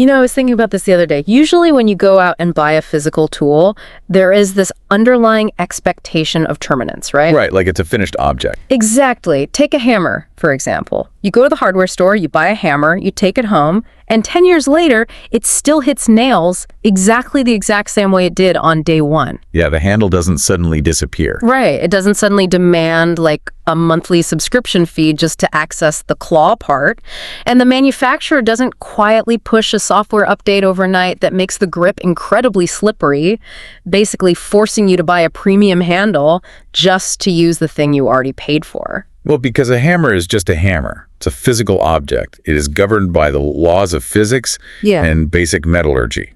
I was thinking about this the other day. Usually when you go out and buy a physical tool, there is this underlying expectation of terminance, right? Right, like it's a finished object. Exactly. Take a hammer, for example. You go to the hardware store, you buy a hammer, you take it home, and 10 years later, it still hits nails exactly the exact same way it did on day one. Yeah, the handle doesn't suddenly disappear. Right. It doesn't suddenly demand like a monthly subscription fee just to access the claw part. And the manufacturer doesn't quietly push a software update overnight that makes the grip incredibly slippery, basically forcing you to buy a premium handle just to use the thing you already paid for. Well, because a hammer is just a hammer. It's a physical object. It is governed by the laws of physics and basic metallurgy.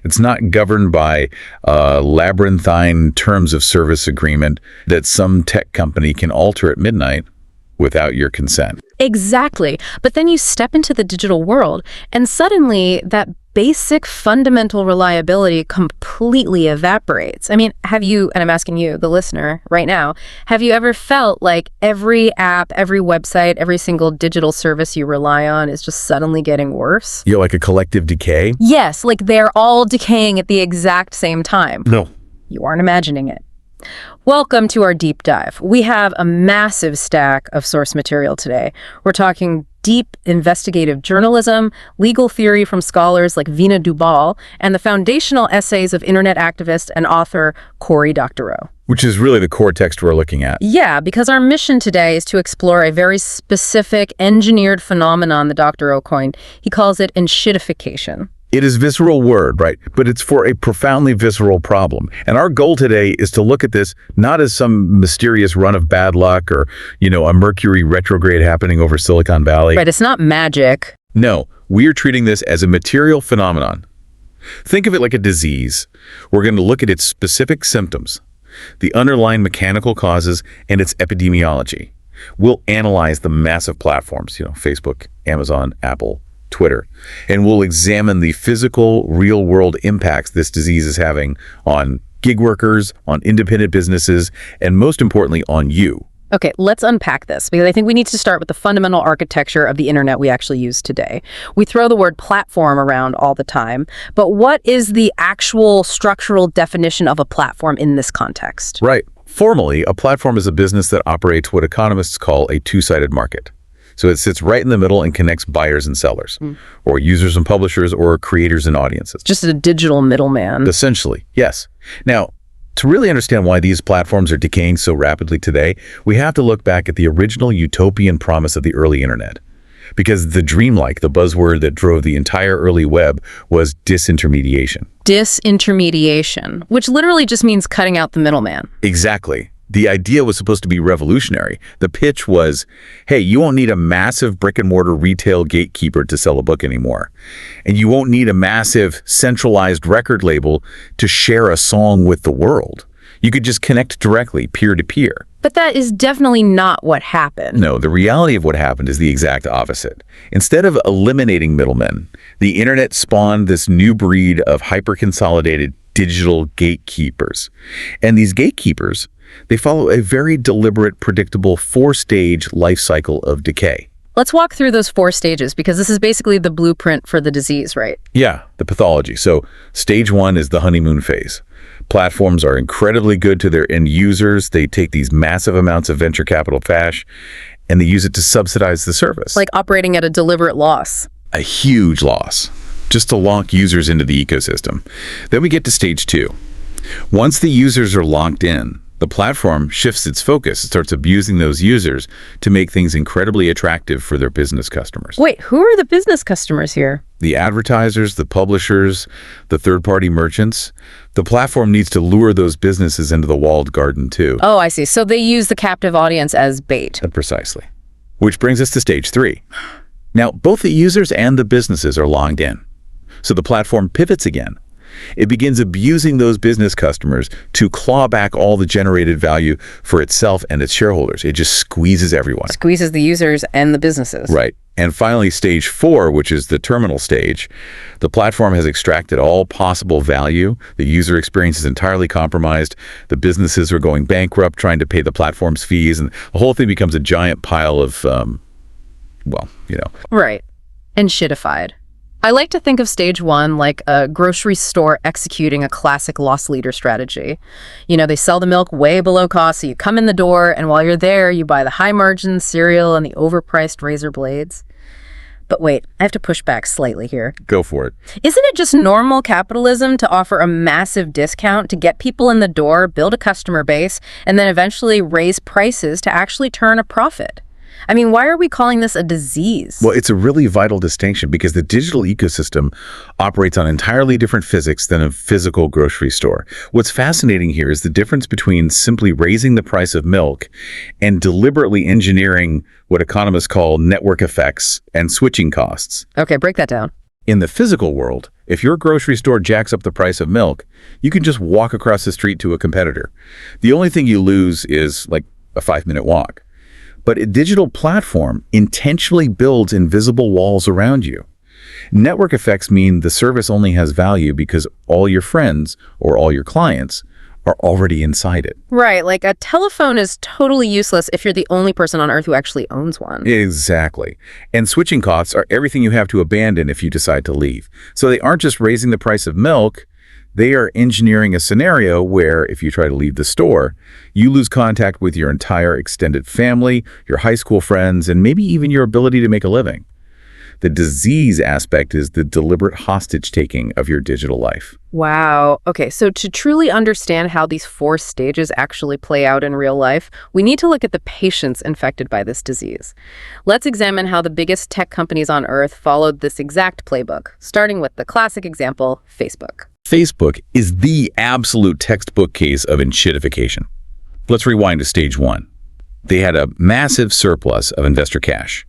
It's not governed by labyrinthine terms of service agreement that some tech company can alter at midnight without your consent. Exactly. But then you step into the digital world, and suddenly that basic fundamental reliability completely evaporates. I mean, have you, and I'm asking you, the listener, right now, have you ever felt like every app, every website, every single digital service you rely on is just suddenly getting worse? You're like a collective decay? Yes, like they're all decaying at the exact same time. No. You aren't imagining it. Welcome to our deep dive. We have a massive stack of source material today. We're talking deep investigative journalism, legal theory from scholars like Veena Dubal, and the foundational essays of internet activist and author Cory Doctorow. Which is really the core text we're looking at. Yeah, because our mission today is to explore a very specific engineered phenomenon the Doctorow coined. He calls it Enshittification. It is a visceral word, right? But it's for a profoundly visceral problem. And our goal today is to look at this not as some mysterious run of bad luck or, a Mercury retrograde happening over Silicon Valley. Right, it's not magic. No, we are treating this as a material phenomenon. Think of it like a disease. We're going to look at its specific symptoms, the underlying mechanical causes, and its epidemiology. We'll analyze the massive platforms, Facebook, Amazon, Apple, Twitter, and we'll examine the physical, real-world impacts this disease is having on gig workers, on independent businesses, and most importantly, on you. Okay, let's unpack this, because I think we need to start with the fundamental architecture of the internet we actually use today. We throw the word platform around all the time, but what is the actual structural definition of a platform in this context? Right. Formally, a platform is a business that operates what economists call a two-sided market. So it sits right in the middle and connects buyers and sellers, or users and publishers, or creators and audiences. Just a digital middleman. Essentially, yes. Now, to really understand why these platforms are decaying so rapidly today, we have to look back at the original utopian promise of the early internet. Because the dreamlike, the buzzword that drove the entire early web, was disintermediation. Disintermediation, which literally just means cutting out the middleman. Exactly. The idea was supposed to be revolutionary. The pitch was, hey, you won't need a massive brick-and-mortar retail gatekeeper to sell a book anymore. And you won't need a massive centralized record label to share a song with the world. You could just connect directly, peer-to-peer. But that is definitely not what happened. No, the reality of what happened is the exact opposite. Instead of eliminating middlemen, the internet spawned this new breed of hyper-consolidated digital gatekeepers. And these gatekeepers, they follow a very deliberate, predictable four-stage life cycle of decay. Let's walk through those four stages, because this is basically the blueprint for the disease, right? Yeah, the pathology. So stage one is the honeymoon phase. Platforms are incredibly good to their end users. They take these massive amounts of venture capital cash, and they use it to subsidize the service. Like operating at a deliberate loss. A huge loss, just to lock users into the ecosystem. Then we get to stage two. Once the users are locked in, the platform shifts its focus. It starts abusing those users to make things incredibly attractive for their business customers. Wait, who are the business customers here? The advertisers, the publishers, the third-party merchants. The platform needs to lure those businesses into the walled garden too. Oh, I see. So they use the captive audience as bait. Precisely. Which brings us to stage three. Now, both the users and the businesses are logged in. So the platform pivots again. It begins abusing those business customers to claw back all the generated value for itself and its shareholders. It just squeezes everyone. Squeezes the users and the businesses. Right. And finally, stage four, which is the terminal stage, the platform has extracted all possible value. The user experience is entirely compromised. The businesses are going bankrupt, trying to pay the platform's fees, and the whole thing becomes a giant pile of, Right. Enshittified. I like to think of stage one like a grocery store executing a classic loss leader strategy. They sell the milk way below cost, so you come in the door, and while you're there, you buy the high-margin cereal and the overpriced razor blades. But wait, I have to push back slightly here. Go for it. Isn't it just normal capitalism to offer a massive discount to get people in the door, build a customer base, and then eventually raise prices to actually turn a profit? I mean, why are we calling this a disease? Well, it's a really vital distinction because the digital ecosystem operates on entirely different physics than a physical grocery store. What's fascinating here is the difference between simply raising the price of milk and deliberately engineering what economists call network effects and switching costs. Okay, break that down. In the physical world, if your grocery store jacks up the price of milk, you can just walk across the street to a competitor. The only thing you lose is like a 5-minute walk. But a digital platform intentionally builds invisible walls around you. Network effects mean the service only has value because all your friends or all your clients are already inside it. Right, like a telephone is totally useless if you're the only person on Earth who actually owns one. Exactly. And switching costs are everything you have to abandon if you decide to leave. So they aren't just raising the price of milk, they are engineering a scenario where if you try to leave the store, you lose contact with your entire extended family, your high school friends, and maybe even your ability to make a living. The disease aspect is the deliberate hostage-taking of your digital life. Wow. Okay, so to truly understand how these 4 stages actually play out in real life, we need to look at the patients infected by this disease. Let's examine how the biggest tech companies on Earth followed this exact playbook, starting with the classic example, Facebook. Facebook is the absolute textbook case of enshittification. Let's rewind to stage 1. They had a massive surplus of investor cash.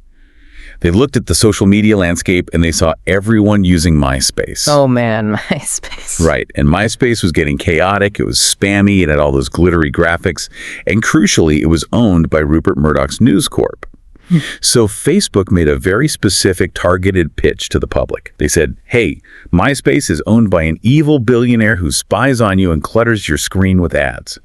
They looked at the social media landscape and they saw everyone using MySpace. Oh man, MySpace. Right, and MySpace was getting chaotic, it was spammy, it had all those glittery graphics, and crucially, it was owned by Rupert Murdoch's News Corp. So Facebook made a very specific targeted pitch to the public. They said, hey, MySpace is owned by an evil billionaire who spies on you and clutters your screen with ads.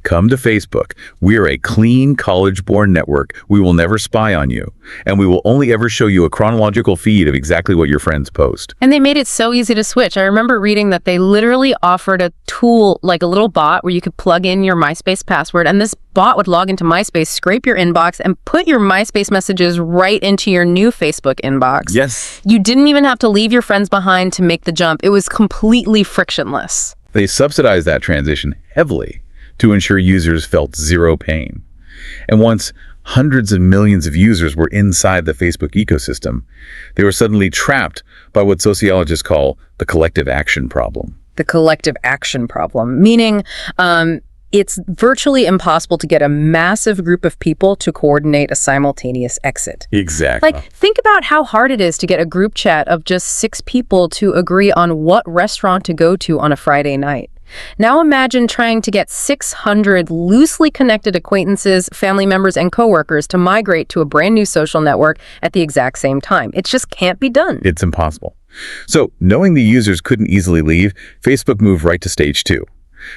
Come to Facebook. We're a clean, college-born network. We will never spy on you. And we will only ever show you a chronological feed of exactly what your friends post. And they made it so easy to switch. I remember reading that they literally offered a tool, like a little bot, where you could plug in your MySpace password, and this bot would log into MySpace, scrape your inbox, and put your MySpace messages right into your new Facebook inbox. Yes. You didn't even have to leave your friends behind to make the jump. It was completely frictionless. They subsidized that transition heavily to ensure users felt zero pain. And once hundreds of millions of users were inside the Facebook ecosystem, they were suddenly trapped by what sociologists call the collective action problem. The collective action problem, meaning it's virtually impossible to get a massive group of people to coordinate a simultaneous exit. Exactly. Like, think about how hard it is to get a group chat of just 6 people to agree on what restaurant to go to on a Friday night. Now imagine trying to get 600 loosely connected acquaintances, family members, and coworkers to migrate to a brand new social network at the exact same time. It just can't be done. It's impossible. So, knowing the users couldn't easily leave, Facebook moved right to stage 2.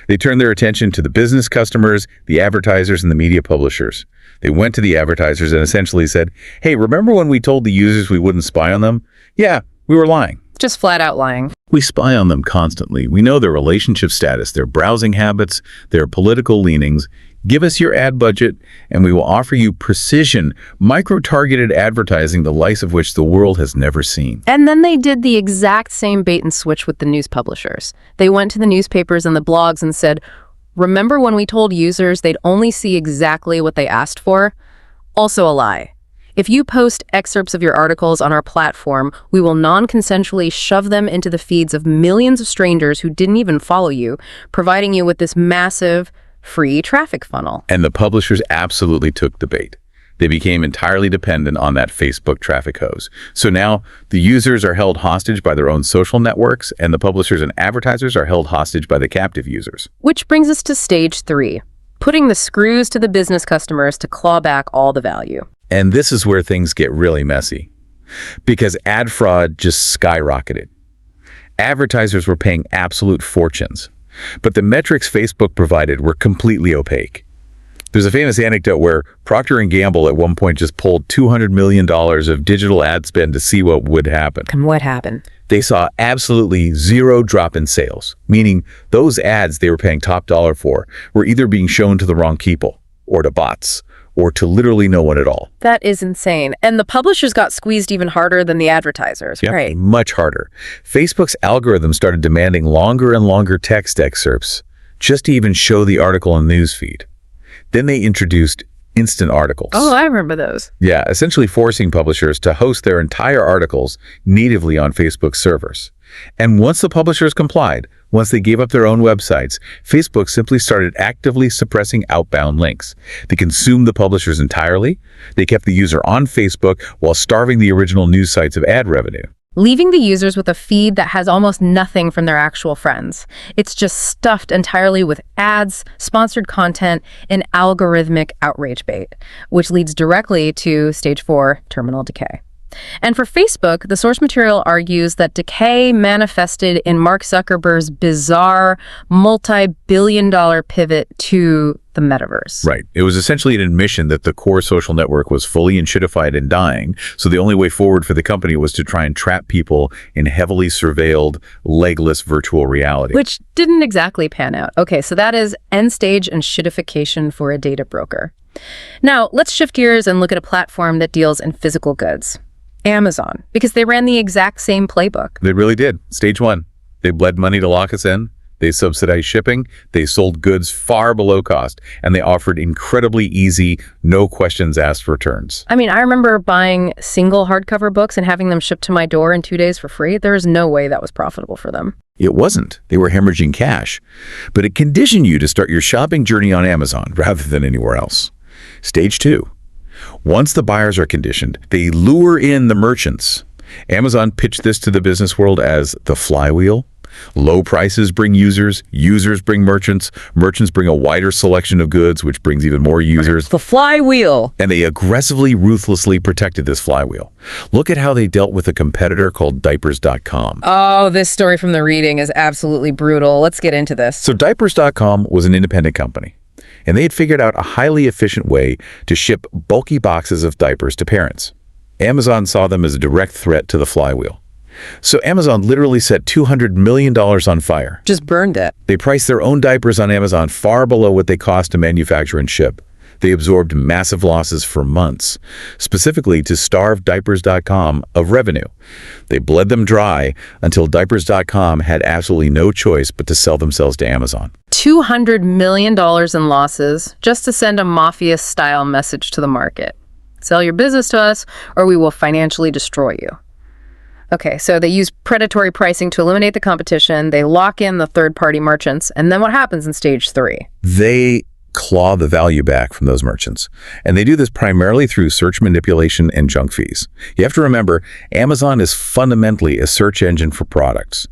They turned their attention to the business customers, the advertisers, and the media publishers. They went to the advertisers and essentially said, hey, remember when we told the users we wouldn't spy on them? Yeah, we were lying. Just flat out lying. We spy on them constantly. We know their relationship status, their browsing habits, their political leanings. Give us your ad budget, and we will offer you precision, micro-targeted advertising, the likes of which the world has never seen. And then they did the exact same bait and switch with the news publishers. They went to the newspapers and the blogs and said, remember when we told users they'd only see exactly what they asked for? Also a lie. If you post excerpts of your articles on our platform, we will non-consensually shove them into the feeds of millions of strangers who didn't even follow you, providing you with this massive, free traffic funnel. And the publishers absolutely took the bait. They became entirely dependent on that Facebook traffic hose. So now the users are held hostage by their own social networks, and the publishers and advertisers are held hostage by the captive users. Which brings us to stage 3, putting the screws to the business customers to claw back all the value. And this is where things get really messy, because ad fraud just skyrocketed. Advertisers were paying absolute fortunes, but the metrics Facebook provided were completely opaque. There's a famous anecdote where Procter & Gamble at one point just pulled $200 million of digital ad spend to see what would happen. And what happened? They saw absolutely zero drop in sales, meaning those ads they were paying top dollar for were either being shown to the wrong people, or to bots, or to literally no one at all. That is insane. And the publishers got squeezed even harder than the advertisers, Yep, right? much harder. Facebook's algorithm started demanding longer and longer text excerpts just to even show the article in the newsfeed. Then they introduced instant articles. Oh, I remember those. Yeah, essentially forcing publishers to host their entire articles natively on Facebook servers. And once the publishers complied, once they gave up their own websites, Facebook simply started actively suppressing outbound links. They consumed the publishers entirely. They kept the user on Facebook while starving the original news sites of ad revenue. Leaving the users with a feed that has almost nothing from their actual friends. It's just stuffed entirely with ads, sponsored content, and algorithmic outrage bait, which leads directly to stage 4, terminal decay. And for Facebook, the source material argues that decay manifested in Mark Zuckerberg's bizarre multi-billion-dollar pivot to the metaverse. Right. It was essentially an admission that the core social network was fully enshittified and dying, so the only way forward for the company was to try and trap people in heavily surveilled, legless virtual reality. Which didn't exactly pan out. Okay, so that is end-stage enshittification for a data broker. Now, let's shift gears and look at a platform that deals in physical goods. Amazon, because they ran the exact same playbook. They really did. Stage 1. They bled money to lock us in. They subsidized shipping. They sold goods far below cost. And they offered incredibly easy, no questions asked returns. I mean, I remember buying single hardcover books and having them shipped to my door in 2 days for free. There is no way that was profitable for them. It wasn't. They were hemorrhaging cash. But it conditioned you to start your shopping journey on Amazon rather than anywhere else. Stage 2. Once the buyers are conditioned, they lure in the merchants. Amazon pitched this to the business world as the flywheel. Low prices bring users, users bring merchants, merchants bring a wider selection of goods, which brings even more users. The flywheel. And they aggressively, ruthlessly protected this flywheel. Look at how they dealt with a competitor called Diapers.com. Oh, this story from the reading is absolutely brutal. Let's get into this. So Diapers.com was an independent company, and they had figured out a highly efficient way to ship bulky boxes of diapers to parents. Amazon saw them as a direct threat to the flywheel. So Amazon literally set $200 million on fire. Just burned it. They priced their own diapers on Amazon far below what they cost to manufacture and ship. They absorbed massive losses for months, specifically to starve Diapers.com of revenue. They bled them dry until Diapers.com had absolutely no choice but to sell themselves to Amazon. $200 million in losses just to send a mafia-style message to the market. Sell your business to us, or we will financially destroy you. Okay, so they use predatory pricing to eliminate the competition. They lock in the third-party merchants. And then what happens in stage 3? They claw the value back from those merchants. And they do this primarily through search manipulation and junk fees. You have to remember, Amazon is fundamentally a search engine for products.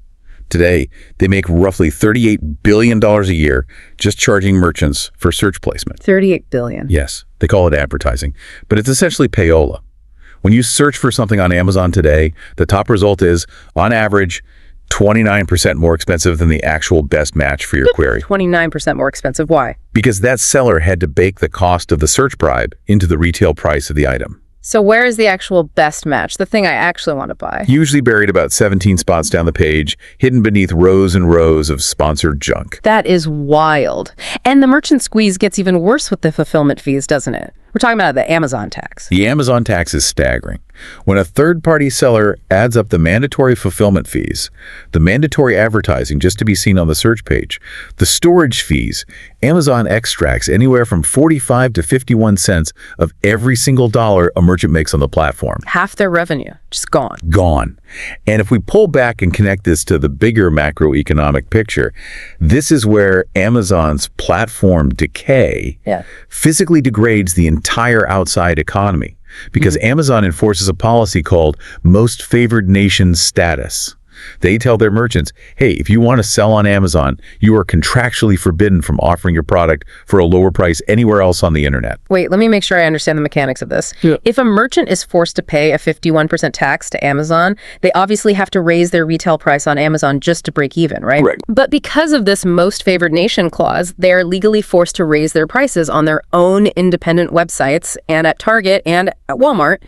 Today, they make roughly $38 billion a year just charging merchants for search placement. $38 billion. Yes, they call it advertising, but it's essentially payola. When you search for something on Amazon today, the top result is, on average, 29% more expensive than the actual best match for your query. 29% more expensive. Why? Because that seller had to bake the cost of the search bribe into the retail price of the item. So where is the actual best match, the thing I actually want to buy? Usually buried about 17 spots down the page, hidden beneath rows and rows of sponsored junk. That is wild. And the merchant squeeze gets even worse with the fulfillment fees, doesn't it? We're talking about the Amazon tax. The Amazon tax is staggering. When a third-party seller adds up the mandatory fulfillment fees, the mandatory advertising just to be seen on the search page, the storage fees, Amazon extracts anywhere from 45 to 51 cents of every single dollar a merchant makes on the platform. Half their revenue, just gone. Gone. And if we pull back and connect this to the bigger macroeconomic picture, this is where Amazon's platform decay physically degrades the entire outside economy, because Amazon enforces a policy called most favored nation status. They tell their merchants, hey, if you want to sell on Amazon, you are contractually forbidden from offering your product for a lower price anywhere else on the internet. Wait, let me make sure I understand the mechanics of this. Yeah. If a merchant is forced to pay a 51% tax to Amazon, they obviously have to raise their retail price on Amazon just to break even, right? Correct. But because of this most favored nation clause, they are legally forced to raise their prices on their own independent websites and at Target and at Walmart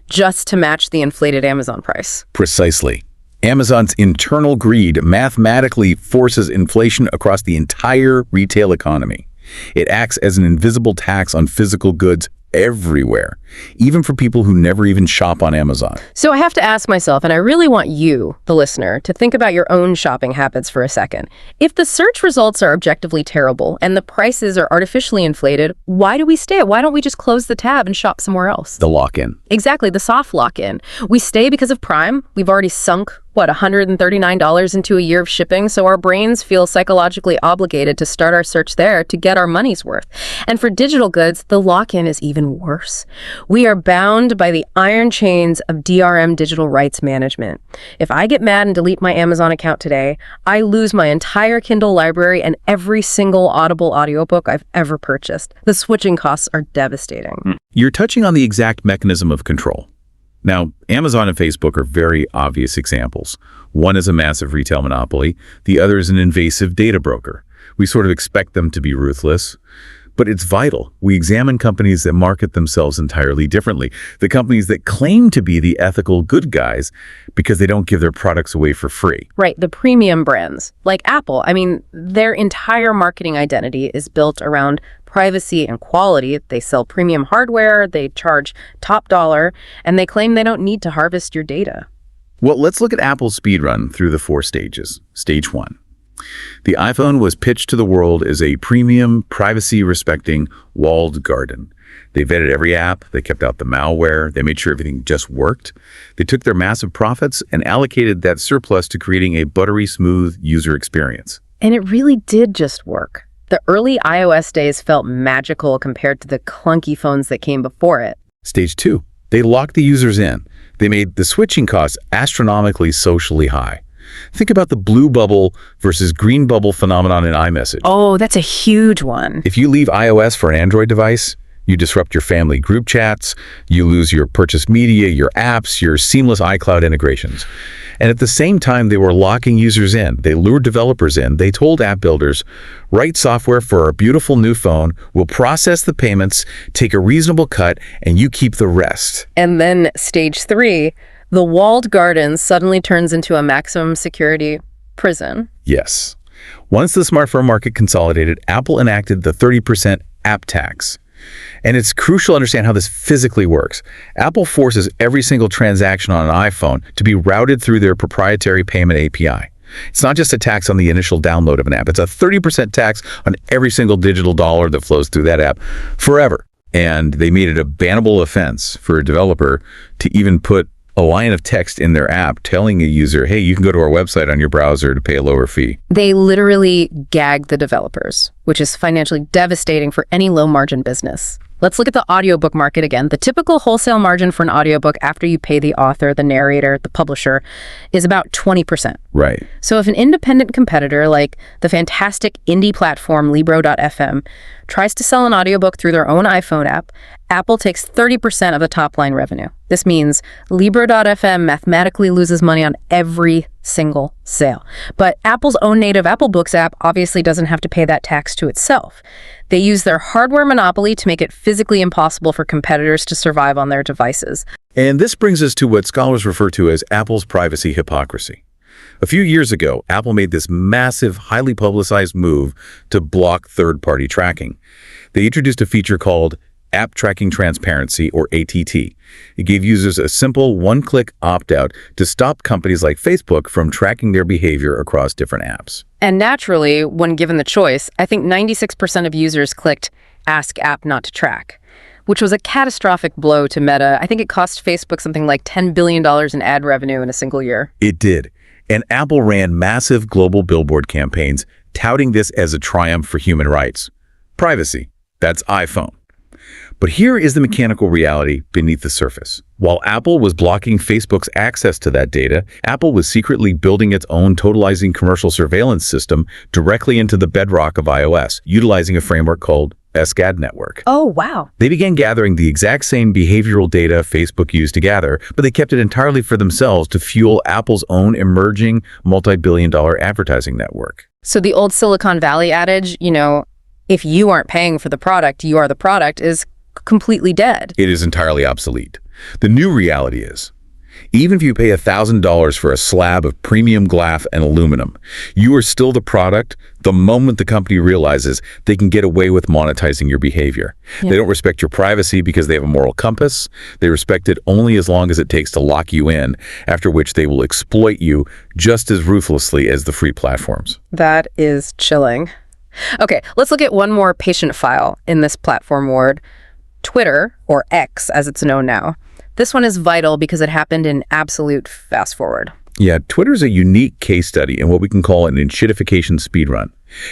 just to match the inflated Amazon price. Precisely. Amazon's internal greed mathematically forces inflation across the entire retail economy. It acts as an invisible tax on physical goods everywhere, even for people who never even shop on Amazon. So I have to ask myself, and I really want you, the listener, to think about your own shopping habits for a second. If the search results are objectively terrible and the prices are artificially inflated, why do we stay? Why don't we just close the tab and shop somewhere else? The lock-in. Exactly, the soft lock-in. We stay because of Prime. We've already sunk, $139 into a year of shipping, so our brains feel psychologically obligated to start our search there to get our money's worth. And for digital goods, the lock-in is even worse. We are bound by the iron chains of DRM digital rights management. If I get mad and delete my Amazon account today, I lose my entire Kindle library and every single Audible audiobook I've ever purchased. The switching costs are devastating. You're touching on the exact mechanism of control. Now, Amazon and Facebook are very obvious examples. One is a massive retail monopoly. The other is an invasive data broker. We sort of expect them to be ruthless. But it's vital. We examine companies that market themselves entirely differently. The companies that claim to be the ethical good guys because they don't give their products away for free. Right, the premium brands, like Apple. I mean, their entire marketing identity is built around privacy and quality. They sell premium hardware, they charge top dollar, and they claim they don't need to harvest your data. Well, let's look at Apple's speedrun through the 4 stages. Stage 1. The iPhone was pitched to the world as a premium, privacy-respecting, walled garden. They vetted every app, they kept out the malware, they made sure everything just worked. They took their massive profits and allocated that surplus to creating a buttery smooth user experience. And it really did just work. The early iOS days felt magical compared to the clunky phones that came before it. Stage 2. They locked the users in. They made the switching costs astronomically socially high. Think about the blue bubble versus green bubble phenomenon in iMessage. Oh, that's a huge one. If you leave iOS for an Android device, you disrupt your family group chats, you lose your purchased media, your apps, your seamless iCloud integrations. And at the same time, they were locking users in. They lured developers in. They told app builders, write software for our beautiful new phone, we'll process the payments, take a reasonable cut, and you keep the rest. And then stage 3, the walled garden suddenly turns into a maximum security prison. Yes. Once the smartphone market consolidated, Apple enacted the 30% app tax. And it's crucial to understand how this physically works. Apple forces every single transaction on an iPhone to be routed through their proprietary payment API. It's not just a tax on the initial download of an app. It's a 30% tax on every single digital dollar that flows through that app forever. And they made it a bannable offense for a developer to even put a line of text in their app telling a user, hey, you can go to our website on your browser to pay a lower fee. They literally gagged the developers, which is financially devastating for any low-margin business. Let's look at the audiobook market again. The typical wholesale margin for an audiobook after you pay the author, the narrator, the publisher is about 20%. Right. So if an independent competitor like the fantastic indie platform Libro.fm tries to sell an audiobook through their own iPhone app, Apple takes 30% of the top-line revenue. This means Libro.fm mathematically loses money on every single sale. But Apple's own native Apple Books app obviously doesn't have to pay that tax to itself. They use their hardware monopoly to make it physically impossible for competitors to survive on their devices. And this brings us to what scholars refer to as Apple's privacy hypocrisy. A few years ago, Apple made this massive, highly publicized move to block third-party tracking. They introduced a feature called App Tracking Transparency, or ATT. It gave users a simple one-click opt-out to stop companies like Facebook from tracking their behavior across different apps. And naturally, when given the choice, I think 96% of users clicked Ask App Not to Track, which was a catastrophic blow to Meta. I think it cost Facebook something like $10 billion in ad revenue in a single year. It did. And Apple ran massive global billboard campaigns touting this as a triumph for human rights. Privacy. That's iPhone. But here is the mechanical reality beneath the surface. While Apple was blocking Facebook's access to that data, Apple was secretly building its own totalizing commercial surveillance system directly into the bedrock of iOS, utilizing a framework called SCAD network. Oh, wow. They began gathering the exact same behavioral data Facebook used to gather, but they kept it entirely for themselves to fuel Apple's own emerging multi-billion-dollar advertising network. So the old Silicon Valley adage, if you aren't paying for the product, you are the product, is completely dead. It is entirely obsolete. The new reality is, even if you pay $1,000 for a slab of premium glass and aluminum, you are still the product the moment the company realizes they can get away with monetizing your behavior. Yeah. They don't respect your privacy because they have a moral compass. They respect it only as long as it takes to lock you in, after which they will exploit you just as ruthlessly as the free platforms. That is chilling. Okay, let's look at one more patient file in this platform ward. Twitter, or X as it's known now. This one is vital because it happened in absolute fast forward. Yeah, Twitter is a unique case study in what we can call an Enshittification speedrun.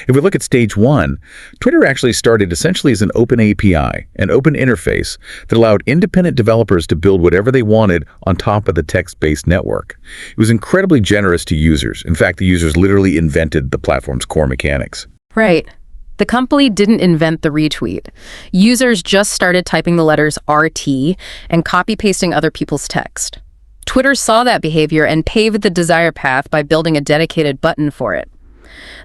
If we look at stage one, Twitter actually started essentially as an open API, an open interface that allowed independent developers to build whatever they wanted on top of the text-based network. It was incredibly generous to users. In fact, the users literally invented the platform's core mechanics. Right. The company didn't invent the retweet. Users just started typing the letters RT and copy-pasting other people's text. Twitter saw that behavior and paved the desired path by building a dedicated button for it.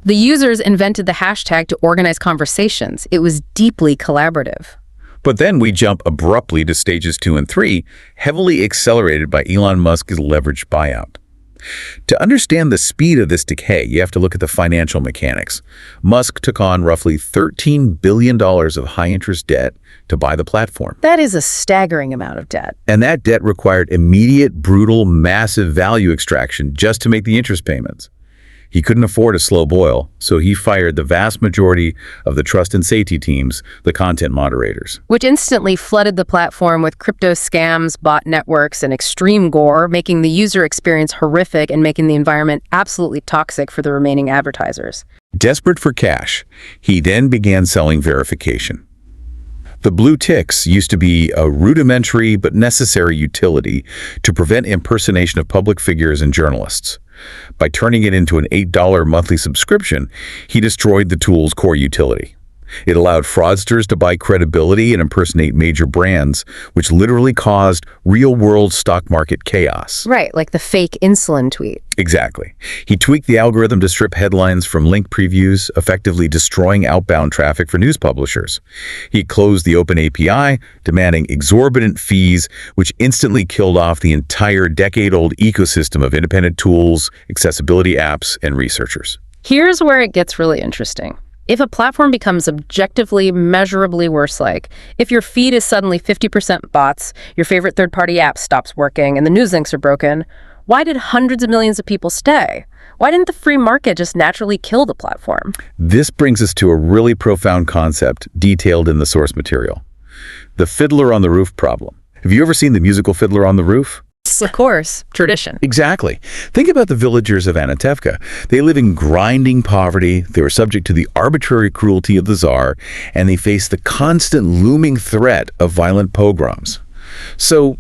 The users invented the hashtag to organize conversations. It was deeply collaborative. But then we jump abruptly to stages 2 and 3, heavily accelerated by Elon Musk's leveraged buyout. To understand the speed of this decay, you have to look at the financial mechanics. Musk took on roughly $13 billion of high-interest debt to buy the platform. That is a staggering amount of debt. And that debt required immediate, brutal, massive value extraction just to make the interest payments. He couldn't afford a slow boil, so he fired the vast majority of the trust and safety teams, the content moderators. Which instantly flooded the platform with crypto scams, bot networks, and extreme gore, making the user experience horrific and making the environment absolutely toxic for the remaining advertisers. Desperate for cash, he then began selling verification. The blue ticks used to be a rudimentary but necessary utility to prevent impersonation of public figures and journalists. By turning it into an $8 monthly subscription, he destroyed the tool's core utility. It allowed fraudsters to buy credibility and impersonate major brands, which literally caused real-world stock market chaos. Right, like the fake insulin tweet. Exactly. He tweaked the algorithm to strip headlines from link previews, effectively destroying outbound traffic for news publishers. He closed the open API, demanding exorbitant fees, which instantly killed off the entire decade-old ecosystem of independent tools, accessibility apps, and researchers. Here's where it gets really interesting. If a platform becomes objectively, measurably worse, like if your feed is suddenly 50% bots, your favorite third-party app stops working, and the news links are broken, why did hundreds of millions of people stay? Why didn't the free market just naturally kill the platform? This brings us to a really profound concept detailed in the source material. The Fiddler on the Roof problem. Have you ever seen the musical Fiddler on the Roof? Of course, tradition. Exactly. Think about the villagers of Enshittification. They live in grinding poverty, they were subject to the arbitrary cruelty of the Tsar, and they face the constant looming threat of violent pogroms. So,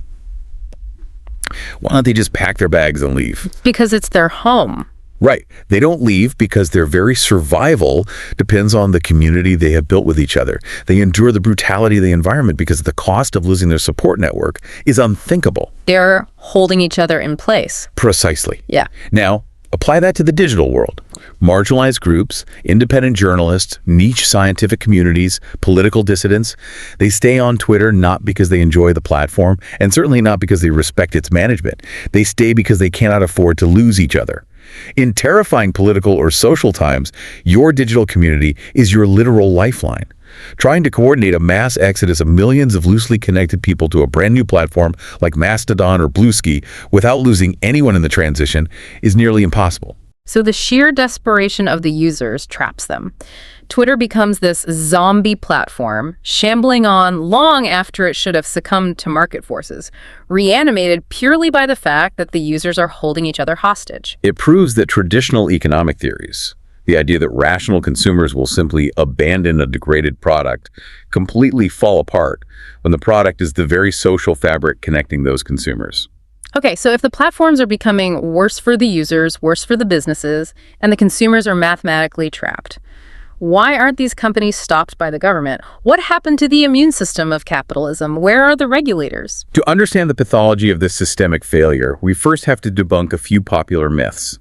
why don't they just pack their bags and leave? Because it's their home. Right. They don't leave because their very survival depends on the community they have built with each other. They endure the brutality of the environment because the cost of losing their support network is unthinkable. They're holding each other in place. Precisely. Yeah. Now, apply that to the digital world. Marginalized groups, independent journalists, niche scientific communities, political dissidents, they stay on Twitter not because they enjoy the platform, and certainly not because they respect its management. They stay because they cannot afford to lose each other. In terrifying political or social times, your digital community is your literal lifeline. Trying to coordinate a mass exodus of millions of loosely connected people to a brand new platform like Mastodon or Bluesky without losing anyone in the transition is nearly impossible. So the sheer desperation of the users traps them. Twitter becomes this zombie platform, shambling on long after it should have succumbed to market forces, reanimated purely by the fact that the users are holding each other hostage. It proves that traditional economic theories, The idea that rational consumers will simply abandon a degraded product, completely fall apart, when the product is the very social fabric connecting those consumers. Okay, so if the platforms are becoming worse for the users, worse for the businesses, and the consumers are mathematically trapped, why aren't these companies stopped by the government? What happened to the immune system of capitalism? Where are the regulators? To understand the pathology of this systemic failure, we first have to debunk a few popular myths.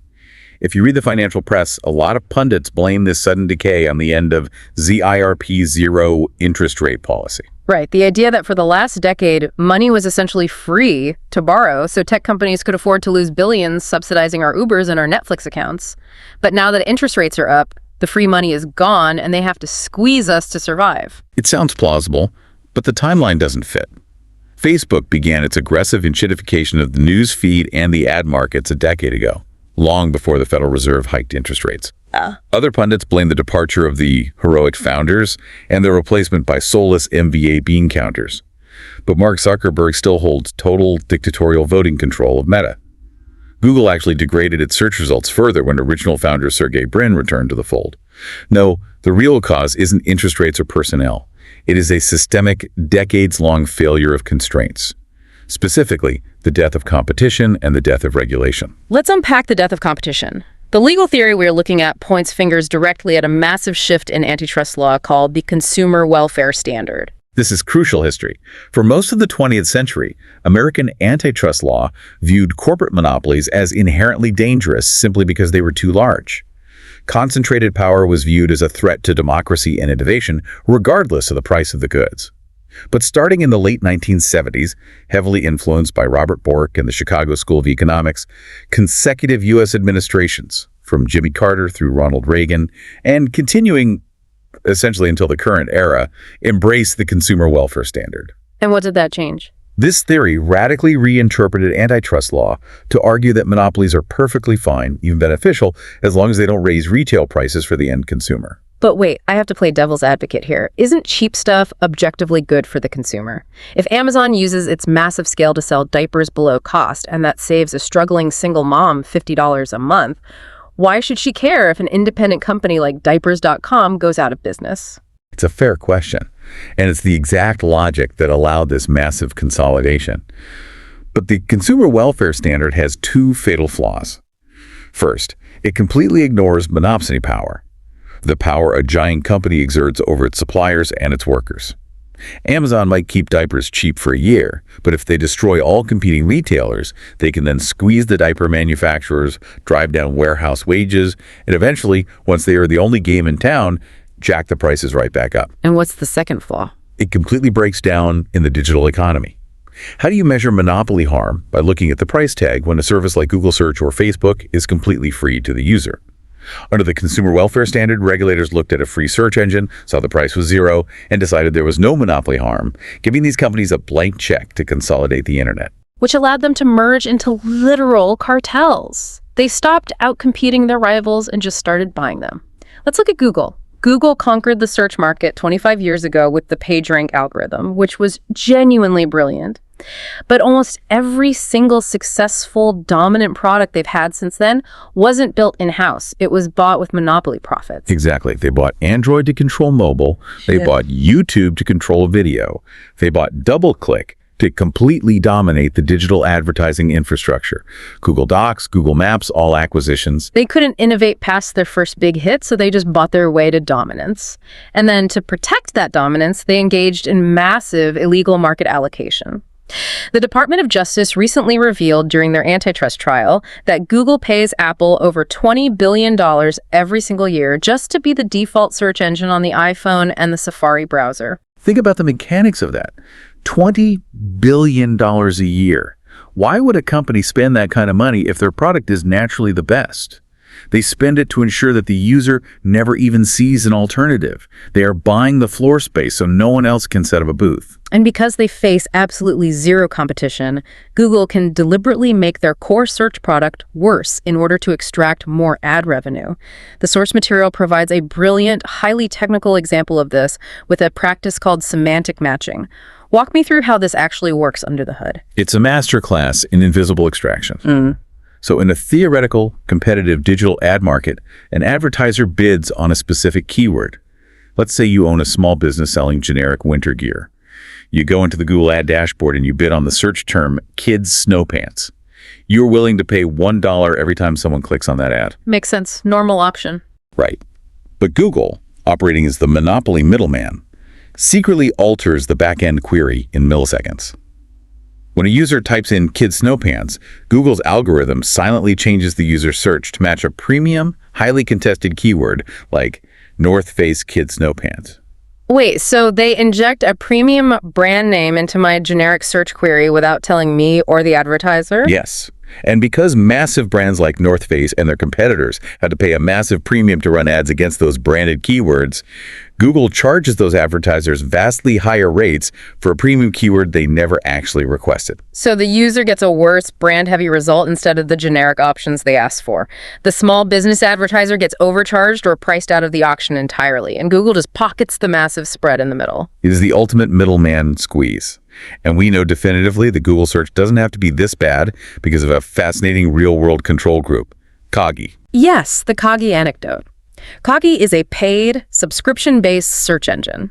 If you read the financial press, a lot of pundits blame this sudden decay on the end of ZIRP's zero interest rate policy. Right, the idea that for the last decade, money was essentially free to borrow, so tech companies could afford to lose billions subsidizing our Ubers and our Netflix accounts. But now that interest rates are up, the free money is gone, and they have to squeeze us to survive. It sounds plausible, but the timeline doesn't fit. Facebook began its aggressive enshittification of the news feed and the ad markets a decade ago, long before the Federal Reserve hiked interest rates. Other pundits blame the departure of the heroic founders and their replacement by soulless MVA bean counters. But Mark Zuckerberg still holds total dictatorial voting control of Meta. Google actually degraded its search results further when original founder Sergey Brin returned to the fold. No, the real cause isn't interest rates or personnel. It is a systemic, decades-long failure of constraints. Specifically, the death of competition and the death of regulation. Let's unpack the death of competition. The legal theory we're looking at points fingers directly at a massive shift in antitrust law called the Consumer Welfare Standard. This is crucial history. For most of the 20th century, American antitrust law viewed corporate monopolies as inherently dangerous simply because they were too large. Concentrated power was viewed as a threat to democracy and innovation, regardless of the price of the goods. But starting in the late 1970s, heavily influenced by Robert Bork and the Chicago School of Economics, consecutive U.S. administrations, from Jimmy Carter through Ronald Reagan, and continuing essentially until the current era, embraced the consumer welfare standard. And what did that change? This theory radically reinterpreted antitrust law to argue that monopolies are perfectly fine, even beneficial, as long as they don't raise retail prices for the end consumer. But wait, I have to play devil's advocate here. Isn't cheap stuff objectively good for the consumer? If Amazon uses its massive scale to sell diapers below cost, and that saves a struggling single mom $50 a month, why should she care if an independent company like Diapers.com goes out of business? It's a fair question, and it's the exact logic that allowed this massive consolidation. But the consumer welfare standard has two fatal flaws. First, it completely ignores monopsony power, the power a giant company exerts over its suppliers and its workers. Amazon might keep diapers cheap for a year, but if they destroy all competing retailers, they can then squeeze the diaper manufacturers, drive down warehouse wages, and eventually, once they are the only game in town, jack the prices right back up. And what's the second flaw? It completely breaks down in the digital economy. How do you measure monopoly harm? By looking at the price tag when a service like Google Search or Facebook is completely free to the user. Under the consumer welfare standard, regulators looked at a free search engine, saw the price was zero, and decided there was no monopoly harm, giving these companies a blank check to consolidate the internet. Which allowed them to merge into literal cartels. They stopped outcompeting their rivals and just started buying them. Let's look at Google. Google conquered the search market 25 years ago with the PageRank algorithm, which was genuinely brilliant. But almost every single successful, dominant product they've had since then wasn't built in-house. It was bought with monopoly profits. Exactly. They bought Android to control mobile. They bought YouTube to control video. They bought DoubleClick to completely dominate the digital advertising infrastructure. Google Docs, Google Maps, all acquisitions. They couldn't innovate past their first big hit, so they just bought their way to dominance. And then to protect that dominance, they engaged in massive illegal market allocation. The Department of Justice recently revealed during their antitrust trial that Google pays Apple over $20 billion every single year just to be the default search engine on the iPhone and the Safari browser. Think about the mechanics of that. $20 billion a year. Why would a company spend that kind of money if their product is naturally the best? They spend it to ensure that the user never even sees an alternative. They are buying the floor space so no one else can set up a booth. And because they face absolutely zero competition, Google can deliberately make their core search product worse in order to extract more ad revenue. The source material provides a brilliant, highly technical example of this with a practice called semantic matching. Walk me through how this actually works under the hood. It's a masterclass in invisible extraction. So in a theoretical, competitive digital ad market, an advertiser bids on a specific keyword. Let's say you own a small business selling generic winter gear. You go into the Google ad dashboard and you bid on the search term kids snow pants. You're willing to pay $1 every time someone clicks on that ad. Makes sense. Normal option. Right. But Google, operating as the monopoly middleman, secretly alters the back-end query in milliseconds. When a user types in kids snow pants, Google's algorithm silently changes the user's search to match a premium, highly contested keyword like North Face kids snow pants. Wait, so they inject a premium brand name into my generic search query without telling me or the advertiser? Yes. And because massive brands like North Face and their competitors had to pay a massive premium to run ads against those branded keywords, Google charges those advertisers vastly higher rates for a premium keyword they never actually requested. So the user gets a worse brand-heavy result instead of the generic options they asked for. The small business advertiser gets overcharged or priced out of the auction entirely, and Google just pockets the massive spread in the middle. It is the ultimate middleman squeeze. And we know definitively that Google search doesn't have to be this bad because of a fascinating real-world control group, Coggy. Yes, the Coggy anecdote. Coggy is a paid, subscription-based search engine.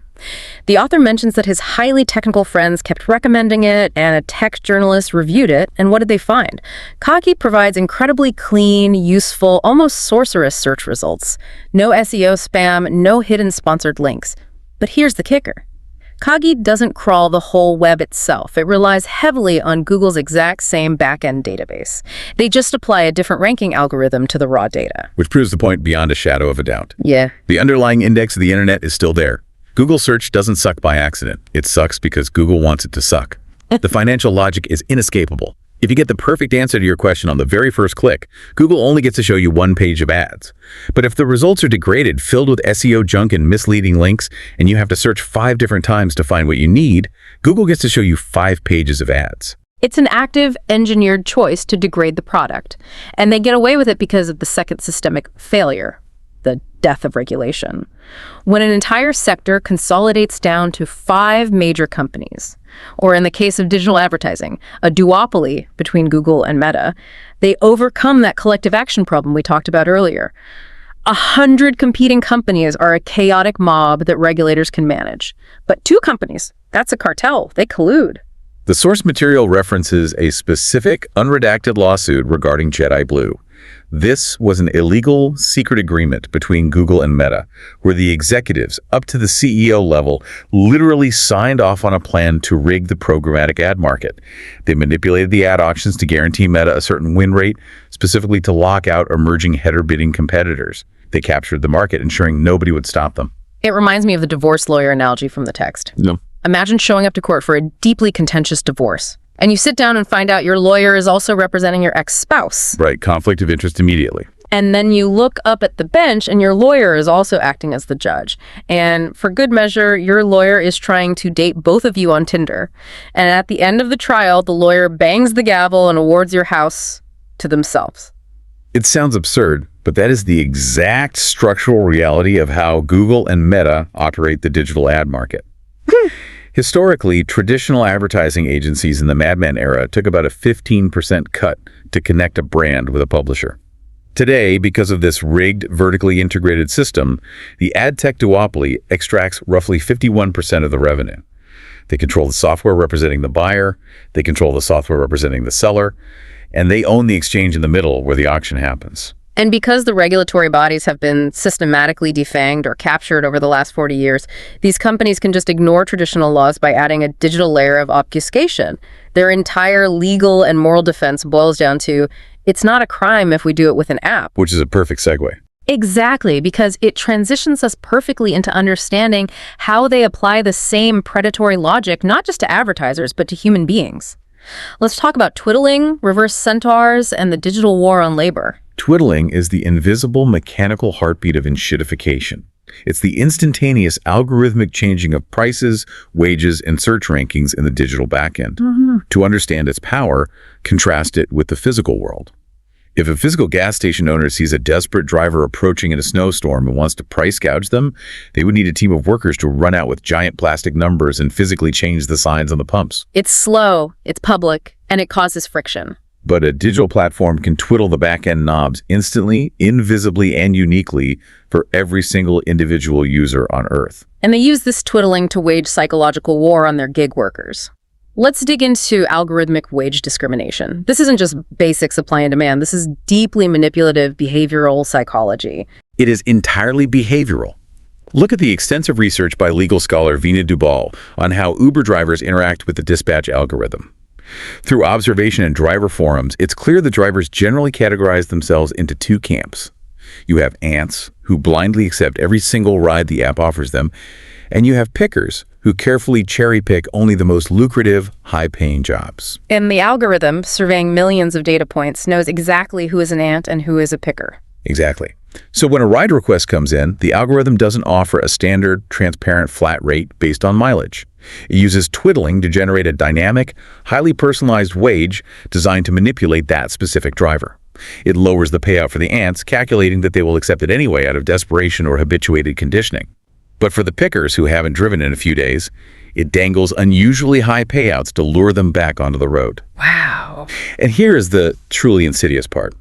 The author mentions that his highly technical friends kept recommending it, and a tech journalist reviewed it, and what did they find? Coggy provides incredibly clean, useful, almost sorcerous search results. No SEO spam, no hidden sponsored links. But here's the kicker. Coggy doesn't crawl the whole web itself. It relies heavily on Google's exact same back-end database. They just apply a different ranking algorithm to the raw data. Which proves the point beyond a shadow of a doubt. Yeah. The underlying index of the internet is still there. Google search doesn't suck by accident. It sucks because Google wants it to suck. The financial logic is inescapable. If you get the perfect answer to your question on the very first click, Google only gets to show you one page of ads. But if the results are degraded, filled with SEO junk and misleading links, and you have to search 5 different times to find what you need, Google gets to show you 5 pages of ads. It's an active, engineered choice to degrade the product. And they get away with it because of the second systemic failure, the death of regulation. When an entire sector consolidates down to 5 major companies, or in the case of digital advertising, a duopoly between Google and Meta, they overcome that collective action problem we talked about earlier. 100 competing companies are a chaotic mob that regulators can manage. But 2 companies, that's a cartel. They collude. The source material references a specific, unredacted lawsuit regarding Jedi Blue. This was an illegal, secret agreement between Google and Meta, where the executives, up to the CEO level, literally signed off on a plan to rig the programmatic ad market. They manipulated the ad auctions to guarantee Meta a certain win rate, specifically to lock out emerging header bidding competitors. They captured the market, ensuring nobody would stop them. It reminds me of the divorce lawyer analogy from the text. No. Imagine showing up to court for a deeply contentious divorce, and you sit down and find out your lawyer is also representing your ex-spouse. Right, conflict of interest immediately. And then you look up at the bench and your lawyer is also acting as the judge. And for good measure, your lawyer is trying to date both of you on Tinder. And at the end of the trial, the lawyer bangs the gavel and awards your house to themselves. It sounds absurd, but that is the exact structural reality of how Google and Meta operate the digital ad market. Historically, traditional advertising agencies in the Mad Men era took about a 15% cut to connect a brand with a publisher. Today, because of this rigged, vertically integrated system, the ad tech duopoly extracts roughly 51% of the revenue. They control the software representing the buyer, they control the software representing the seller, and they own the exchange in the middle where the auction happens. And because the regulatory bodies have been systematically defanged or captured over the last 40 years, these companies can just ignore traditional laws by adding a digital layer of obfuscation. Their entire legal and moral defense boils down to, it's not a crime if we do it with an app. Which is a perfect segue. Exactly, because it transitions us perfectly into understanding how they apply the same predatory logic, not just to advertisers, but to human beings. Let's talk about twiddling, reverse centaurs, and the digital war on labor. Twiddling is the invisible mechanical heartbeat of enshittification. It's the instantaneous algorithmic changing of prices, wages, and search rankings in the digital backend. To understand its power, contrast it with the physical world. If a physical gas station owner sees a desperate driver approaching in a snowstorm and wants to price gouge them, they would need a team of workers to run out with giant plastic numbers and physically change the signs on the pumps. It's slow, it's public, and it causes friction. but a digital platform can twiddle the back-end knobs instantly, invisibly, and uniquely for every single individual user on Earth. And they use this twiddling to wage psychological war on their gig workers. Let's dig into algorithmic wage discrimination. This isn't just basic supply and demand. This is deeply manipulative behavioral psychology. It is entirely behavioral. Look at the extensive research by legal scholar Vina Dubal on how Uber drivers interact with the dispatch algorithm. Through observation in driver forums, it's clear that drivers generally categorize themselves into two camps. You have ants, who blindly accept every single ride the app offers them, and you have pickers, who carefully cherry-pick only the most lucrative, high-paying jobs. And the algorithm, surveying millions of data points, knows exactly who is an ant and who is a picker. Exactly. So when a ride request comes in, the algorithm doesn't offer a standard, transparent flat rate based on mileage. It uses twiddling to generate a dynamic, highly personalized wage designed to manipulate that specific driver. It lowers the payout for the ants, calculating that they will accept it anyway out of desperation or habituated conditioning. But for the pickers who haven't driven in a few days, it dangles unusually high payouts to lure them back onto the road. Wow. And here is the truly insidious part.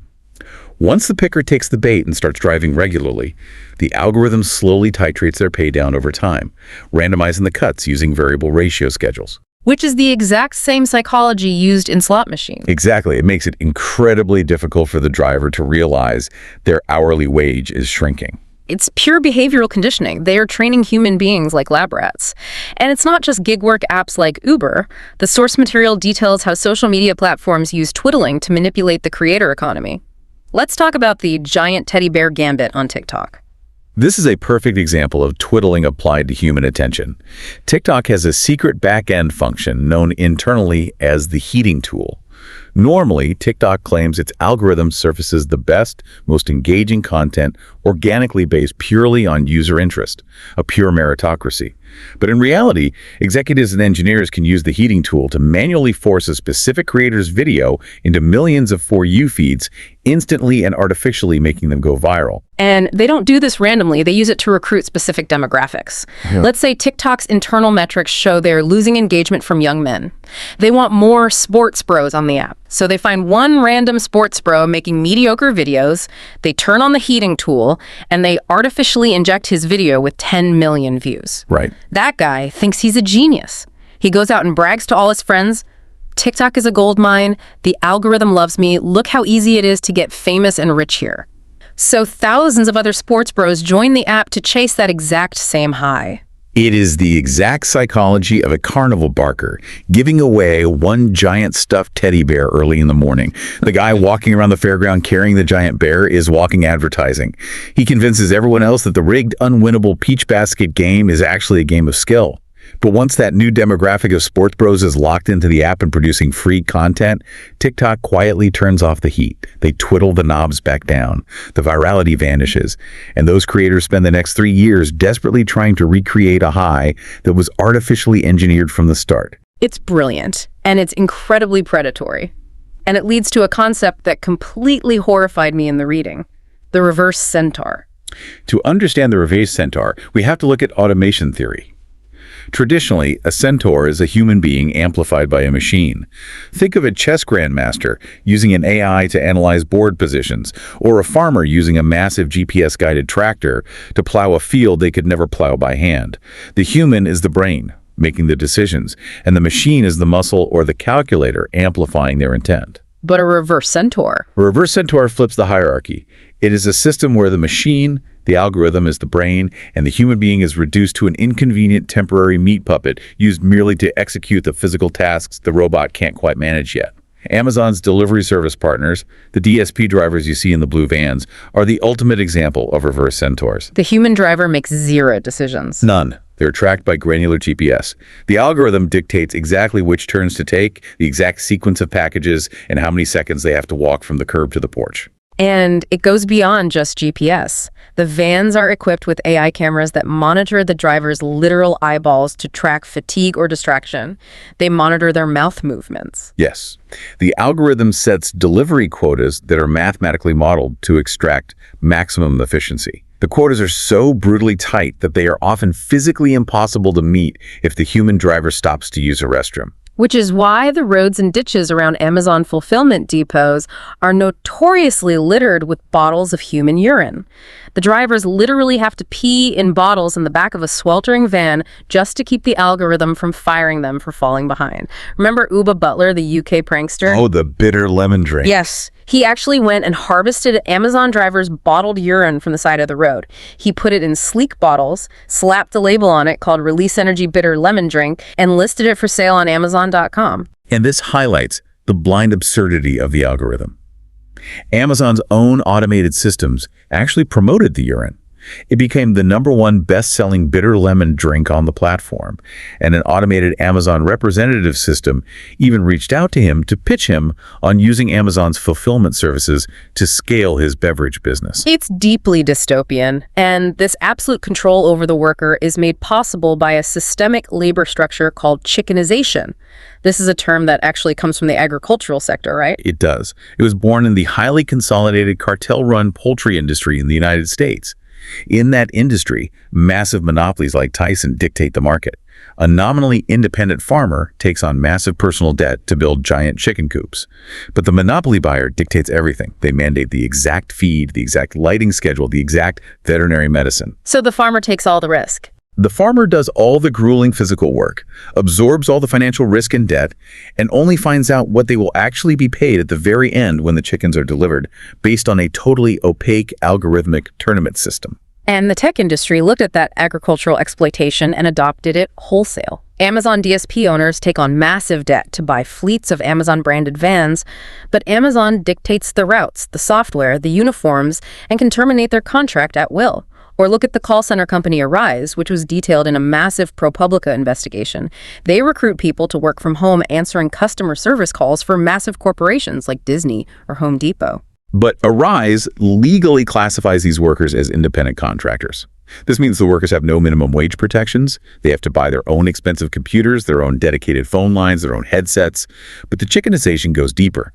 Once the picker takes the bait and starts driving regularly, the algorithm slowly titrates their pay down over time, randomizing the cuts using variable ratio schedules. Which is the exact same psychology used in slot machines. Exactly. It makes it incredibly difficult for the driver to realize their hourly wage is shrinking. It's pure behavioral conditioning. They are training human beings like lab rats. And it's not just gig work apps like Uber. The source material details how social media platforms use twiddling to manipulate the creator economy. Let's talk about the giant teddy bear gambit on TikTok. This is a perfect example of twiddling applied to human attention. TikTok has a secret back-end function known internally as the heating tool. Normally, TikTok claims its algorithm surfaces the best, most engaging content organically based purely on user interest, a pure meritocracy. But in reality, executives and engineers can use the heating tool to manually force a specific creator's video into millions of For You feeds, instantly and artificially making them go viral. And they don't do this randomly. They use it to recruit specific demographics. Yeah. Let's say TikTok's internal metrics show they're losing engagement from young men. They want more sports bros on the app. So they find one random sports bro making mediocre videos, they turn on the heating tool, and they artificially inject his video with 10 million views. Right. That guy thinks he's a genius. He goes out and brags to all his friends, TikTok is a gold mine, the algorithm loves me, look how easy it is to get famous and rich here. So thousands of other sports bros join the app to chase that exact same high. It is the exact psychology of a carnival barker, giving away one giant stuffed teddy bear early in the morning. The guy walking around the fairground carrying the giant bear is walking advertising. He convinces everyone else that the rigged, unwinnable peach basket game is actually a game of skill. But once that new demographic of sports bros is locked into the app and producing free content, TikTok quietly turns off the heat. They twiddle the knobs back down. The virality vanishes. And those creators spend the next 3 years desperately trying to recreate a high that was artificially engineered from the start. It's brilliant, and it's incredibly predatory. And it leads to a concept that completely horrified me in the reading, the reverse centaur. To understand the reverse centaur, we have to look at automation theory. Traditionally, a centaur is a human being amplified by a machine. Think of a chess grandmaster using an AI to analyze board positions, or a farmer using a massive GPS-guided tractor to plow a field they could never plow by hand. The human is the brain, making the decisions, and the machine is the muscle or the calculator amplifying their intent. But a reverse centaur? A reverse centaur flips the hierarchy. It is a system where the machine, the algorithm, is the brain, and the human being is reduced to an inconvenient temporary meat puppet used merely to execute the physical tasks the robot can't quite manage yet. Amazon's delivery service partners, the DSP drivers you see in the blue vans, are the ultimate example of reverse centaurs. The human driver makes zero decisions. None. They're tracked by granular GPS. The algorithm dictates exactly which turns to take, the exact sequence of packages, and how many seconds they have to walk from the curb to the porch. And it goes beyond just GPS. The vans are equipped with AI cameras that monitor the driver's literal eyeballs to track fatigue or distraction. They monitor their mouth movements. Yes. The algorithm sets delivery quotas that are mathematically modeled to extract maximum efficiency. The quotas are so brutally tight that they are often physically impossible to meet if the human driver stops to use a restroom. Which is why the roads and ditches around Amazon fulfillment depots are notoriously littered with bottles of human urine. The drivers literally have to pee in bottles in the back of a sweltering van just to keep the algorithm from firing them for falling behind. Remember Uba Butler, the UK prankster? Oh, the bitter lemon drink. Yes. He actually went and harvested Amazon drivers' bottled urine from the side of the road. He put it in sleek bottles, slapped a label on it called Release Energy Bitter Lemon Drink, and listed it for sale on Amazon.com. And this highlights the blind absurdity of the algorithm. Amazon's own automated systems actually promoted the urine. It became the #1 best-selling bitter lemon drink on the platform, and an automated Amazon representative system even reached out to him to pitch him on using Amazon's fulfillment services to scale his beverage business. It's deeply dystopian, and this absolute control over the worker is made possible by a systemic labor structure called chickenization. This is a term that actually comes from the agricultural sector, right? It does. It was born in the highly consolidated cartel-run poultry industry in the United States. In that industry, massive monopolies like Tyson dictate the market. A nominally independent farmer takes on massive personal debt to build giant chicken coops. But the monopoly buyer dictates everything. They mandate the exact feed, the exact lighting schedule, the exact veterinary medicine. So the farmer takes all the risk. The farmer does all the grueling physical work, absorbs all the financial risk and debt, and only finds out what they will actually be paid at the very end when the chickens are delivered, based on a totally opaque algorithmic tournament system. And the tech industry looked at that agricultural exploitation and adopted it wholesale. Amazon DSP owners take on massive debt to buy fleets of Amazon-branded vans, but Amazon dictates the routes, the software, the uniforms, and can terminate their contract at will. Or look at the call center company Arise, which was detailed in a massive ProPublica investigation. They recruit people to work from home answering customer service calls for massive corporations like Disney or Home Depot. But Arise legally classifies these workers as independent contractors. This means the workers have no minimum wage protections. They have to buy their own expensive computers, their own dedicated phone lines, their own headsets. But the chickenization goes deeper.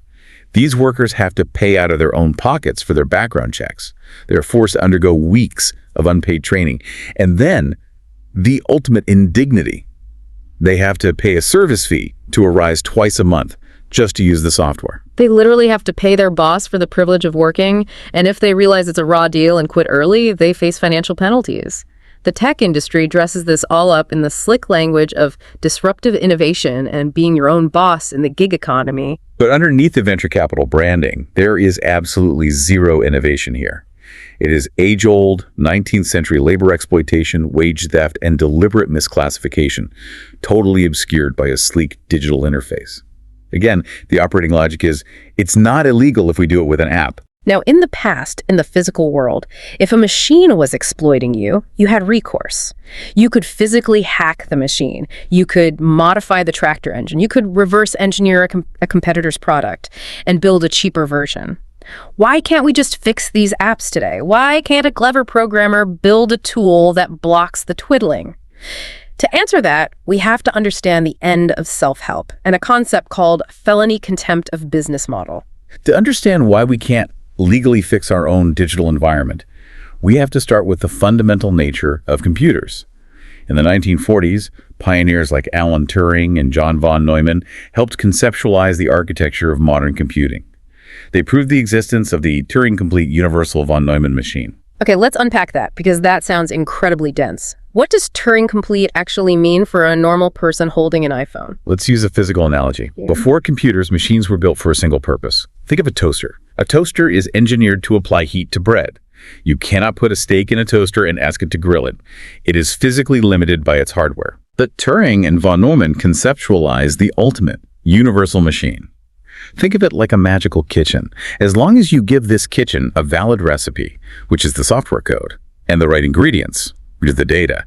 These workers have to pay out of their own pockets for their background checks. They're forced to undergo weeks of unpaid training. And then, the ultimate indignity, they have to pay a service fee to Arise twice a month just to use the software. They literally have to pay their boss for the privilege of working, and if they realize it's a raw deal and quit early, they face financial penalties. The tech industry dresses this all up in the slick language of disruptive innovation and being your own boss in the gig economy. But underneath the venture capital branding, there is absolutely zero innovation here. It is age-old, 19th century labor exploitation, wage theft, and deliberate misclassification, totally obscured by a sleek digital interface. Again, the operating logic is, it's not illegal if we do it with an app. Now, in the past, in the physical world, if a machine was exploiting you, you had recourse. You could physically hack the machine. You could modify the tractor engine. You could reverse engineer a competitor's product and build a cheaper version. Why can't we just fix these apps today? Why can't a clever programmer build a tool that blocks the twiddling? To answer that, we have to understand the end of self-help and a concept called felony contempt of business model. To understand why we can't legally fix our own digital environment, we have to start with the fundamental nature of computers. In the 1940s, pioneers like Alan Turing and John von Neumann helped conceptualize the architecture of modern computing. They proved the existence of the Turing-complete universal von Neumann machine. Okay, let's unpack that because that sounds incredibly dense. What does Turing-complete actually mean for a normal person holding an iPhone? Let's use a physical analogy. Yeah. Before computers, machines were built for a single purpose. Think of a toaster. A toaster is engineered to apply heat to bread. You cannot put a steak in a toaster and ask it to grill it. It is physically limited by its hardware. But Turing and von Neumann conceptualized the ultimate universal machine. Think of it like a magical kitchen. As long as you give this kitchen a valid recipe, which is the software code, and the right ingredients, which is the data,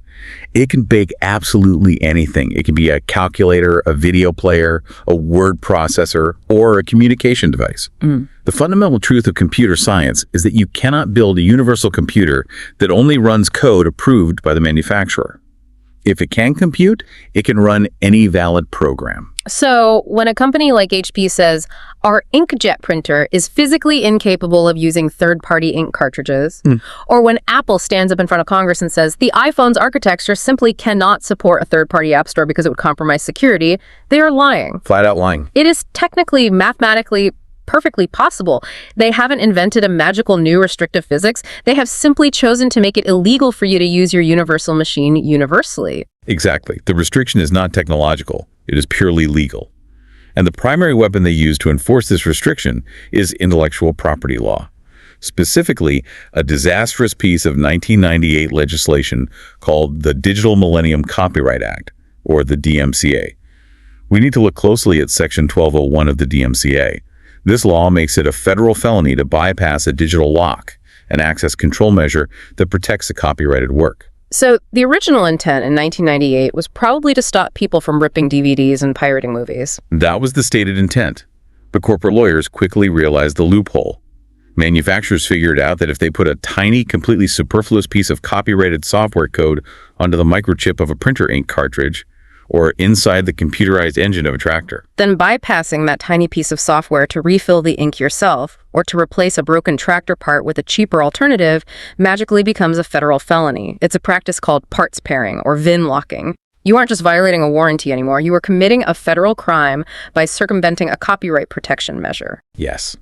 it can bake absolutely anything. It can be a calculator, a video player, a word processor, or a communication device. The fundamental truth of computer science is that you cannot build a universal computer that only runs code approved by the manufacturer. If it can compute, it can run any valid program. So when a company like HP says, our inkjet printer is physically incapable of using third-party ink cartridges, or when Apple stands up in front of Congress and says, the iPhone's architecture simply cannot support a third-party app store because it would compromise security, they are lying. Flat out lying. It is technically, mathematically, perfectly possible. They haven't invented a magical new restrictive physics. They have simply chosen to make it illegal for you to use your universal machine universally. Exactly. The restriction is not technological. It is purely legal. And the primary weapon they use to enforce this restriction is intellectual property law. Specifically, a disastrous piece of 1998 legislation called the Digital Millennium Copyright Act, or the DMCA. We need to look closely at Section 1201 of the DMCA. This law makes it a federal felony to bypass a digital lock, an access control measure that protects the copyrighted work. So the original intent in 1998 was probably to stop people from ripping DVDs and pirating movies. That was the stated intent. But corporate lawyers quickly realized the loophole. Manufacturers figured out that if they put a tiny, completely superfluous piece of copyrighted software code onto the microchip of a printer ink cartridge, or inside the computerized engine of a tractor, then bypassing that tiny piece of software to refill the ink yourself, or to replace a broken tractor part with a cheaper alternative, magically becomes a federal felony. It's a practice called parts pairing, or VIN locking. You aren't just violating a warranty anymore, you are committing a federal crime by circumventing a copyright protection measure. Yes.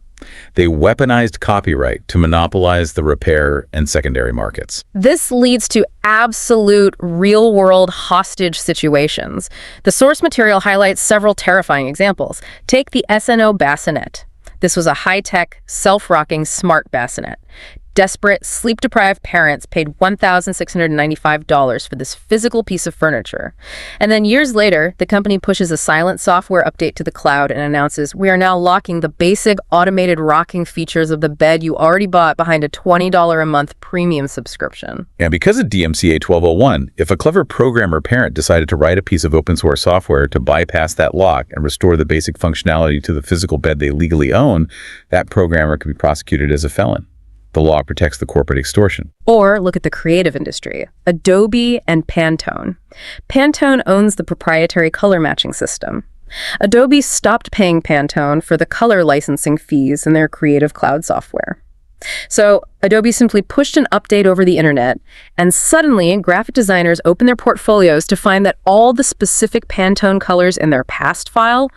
They weaponized copyright to monopolize the repair and secondary markets. This leads to absolute real-world hostage situations. The source material highlights several terrifying examples. Take the SNO bassinet. This was a high-tech, self-rocking smart bassinet. Desperate, sleep-deprived parents paid $1,695 for this physical piece of furniture. And then years later, the company pushes a silent software update to the cloud and announces, we are now locking the basic automated rocking features of the bed you already bought behind a $20 a month premium subscription. And because of DMCA 1201, if a clever programmer parent decided to write a piece of open source software to bypass that lock and restore the basic functionality to the physical bed they legally own, that programmer could be prosecuted as a felon. The law protects the corporate extortion. Or look at the creative industry, Adobe and Pantone. Pantone owns the proprietary color matching system. Adobe stopped paying Pantone for the color licensing fees in their Creative Cloud software. So Adobe simply pushed an update over the internet, and suddenly graphic designers opened their portfolios to find that all the specific Pantone colors in their past files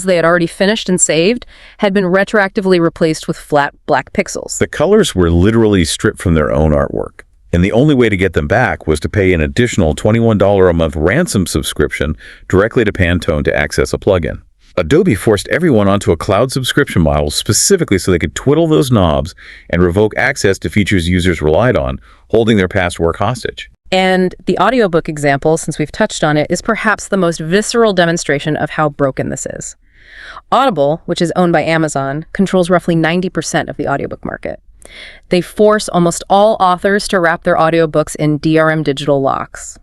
they had already finished and saved, had been retroactively replaced with flat black pixels. The colors were literally stripped from their own artwork, and the only way to get them back was to pay an additional $21 a month ransom subscription directly to Pantone to access a plugin. Adobe forced everyone onto a cloud subscription model specifically so they could twiddle those knobs and revoke access to features users relied on, holding their past work hostage. And the audiobook example, since we've touched on it, is perhaps the most visceral demonstration of how broken this is. Audible, which is owned by Amazon, controls roughly 90% of the audiobook market. They force almost all authors to wrap their audiobooks in DRM digital locks.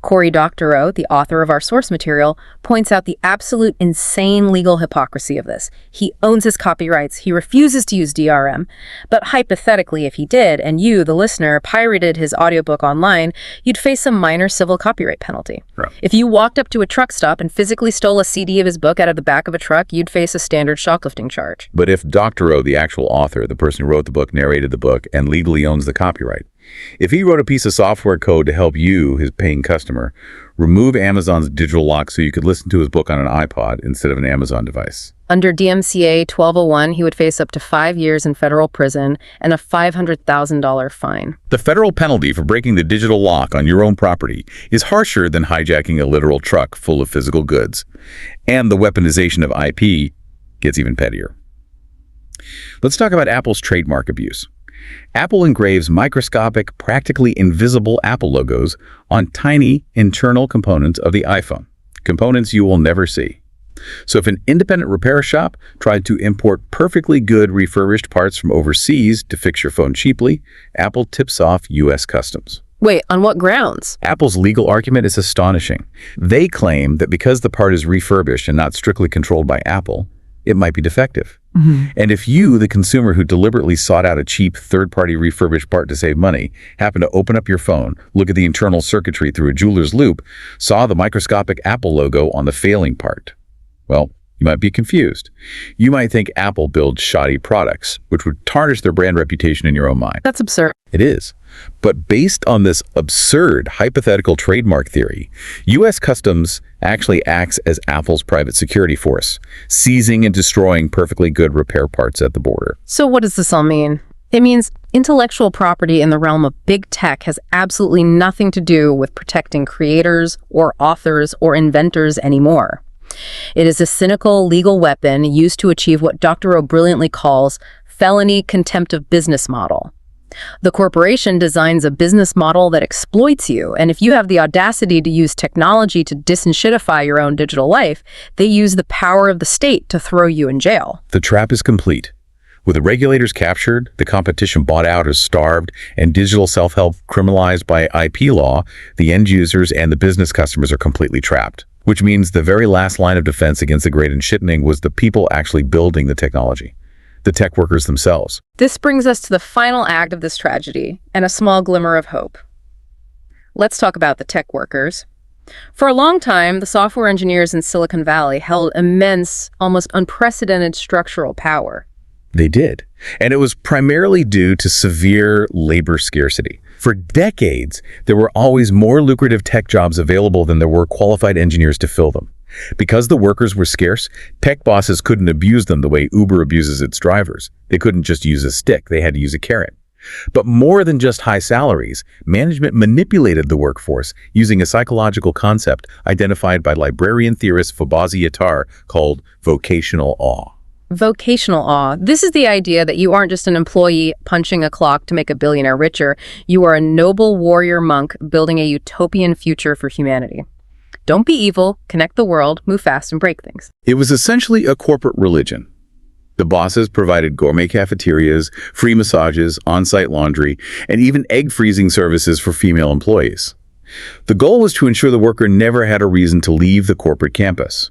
Cory Doctorow, the author of our source material, points out the absolute insane legal hypocrisy of this. He owns his copyrights. He refuses to use DRM. But hypothetically, if he did, and you, the listener, pirated his audiobook online, you'd face a minor civil copyright penalty. Right. If you walked up to a truck stop and physically stole a CD of his book out of the back of a truck, you'd face a standard shoplifting charge. But if Doctorow, the actual author, the person who wrote the book, narrated the book, and legally owns the copyright, if he wrote a piece of software code to help you, his paying customer, remove Amazon's digital lock so you could listen to his book on an iPod instead of an Amazon device. Under DMCA 1201, he would face up to 5 years in federal prison and a $500,000 fine. The federal penalty for breaking the digital lock on your own property is harsher than hijacking a literal truck full of physical goods. And the weaponization of IP gets even pettier. Let's talk about Apple's trademark abuse. Apple engraves microscopic, practically invisible Apple logos on tiny internal components of the iPhone, components you will never see. So if an independent repair shop tried to import perfectly good refurbished parts from overseas to fix your phone cheaply, Apple tips off U.S. Customs. Wait, on what grounds? Apple's legal argument is astonishing. They claim that because the part is refurbished and not strictly controlled by Apple, it might be defective. And if you, the consumer who deliberately sought out a cheap third-party refurbished part to save money, happen to open up your phone, look at the internal circuitry through a jeweler's loupe, saw the microscopic Apple logo on the failing part, Well, you might be confused. You might think Apple builds shoddy products, which would tarnish their brand reputation in your own mind. That's absurd. It is. But based on this absurd hypothetical trademark theory, U.S. Customs actually acts as Apple's private security force, seizing and destroying perfectly good repair parts at the border. So what does this all mean? It means intellectual property in the realm of big tech has absolutely nothing to do with protecting creators or authors or inventors anymore. It is a cynical legal weapon used to achieve what Doctorow brilliantly calls felony contempt of business model. The corporation designs a business model that exploits you, and if you have the audacity to use technology to disenshittify your own digital life, they use the power of the state to throw you in jail. The trap is complete. With the regulators captured, the competition bought out or starved, and digital self-help criminalized by IP law, the end users and the business customers are completely trapped. Which means the very last line of defense against the great Enshittification was the people actually building the technology, the tech workers themselves. This brings us to the final act of this tragedy and a small glimmer of hope. Let's talk about the tech workers. For a long time, the software engineers in Silicon Valley held immense, almost unprecedented structural power. They did. And it was primarily due to severe labor scarcity. For decades, there were always more lucrative tech jobs available than there were qualified engineers to fill them. Because the workers were scarce, tech bosses couldn't abuse them the way Uber abuses its drivers. They couldn't just use a stick, they had to use a carrot. But more than just high salaries, management manipulated the workforce using a psychological concept identified by librarian theorist Fobazi Yattar called vocational awe. Vocational awe. This is the idea that you aren't just an employee punching a clock to make a billionaire richer. You are a noble warrior monk building a utopian future for humanity. Don't be evil, connect the world, move fast, and break things. It was essentially a corporate religion. The bosses provided gourmet cafeterias, free massages, on-site laundry, and even egg freezing services for female employees. The goal was to ensure the worker never had a reason to leave the corporate campus.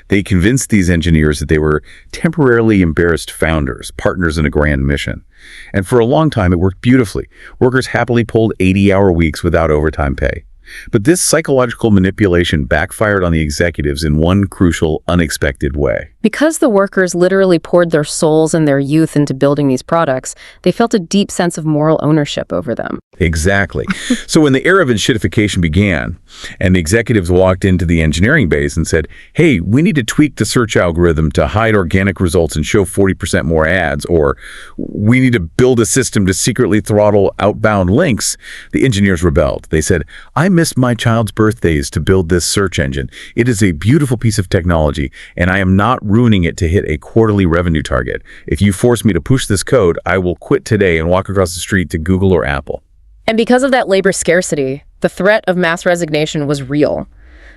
They convinced these engineers that they were temporarily embarrassed founders, partners in a grand mission. And for a long time, it worked beautifully. Workers happily pulled 80-hour weeks without overtime pay. But this psychological manipulation backfired on the executives in one crucial, unexpected way. Because the workers literally poured their souls and their youth into building these products, they felt a deep sense of moral ownership over them. Exactly. So when the era of Enshittification began, and the executives walked into the engineering base and said, hey, we need to tweak the search algorithm to hide organic results and show 40% more ads, or we need to build a system to secretly throttle outbound links, the engineers rebelled. They said, I missed my child's birthdays to build this search engine. It is a beautiful piece of technology, and I am not ruining it to hit a quarterly revenue target. If you force me to push this code, I will quit today and walk across the street to Google or Apple. And because of that labor scarcity, the threat of mass resignation was real.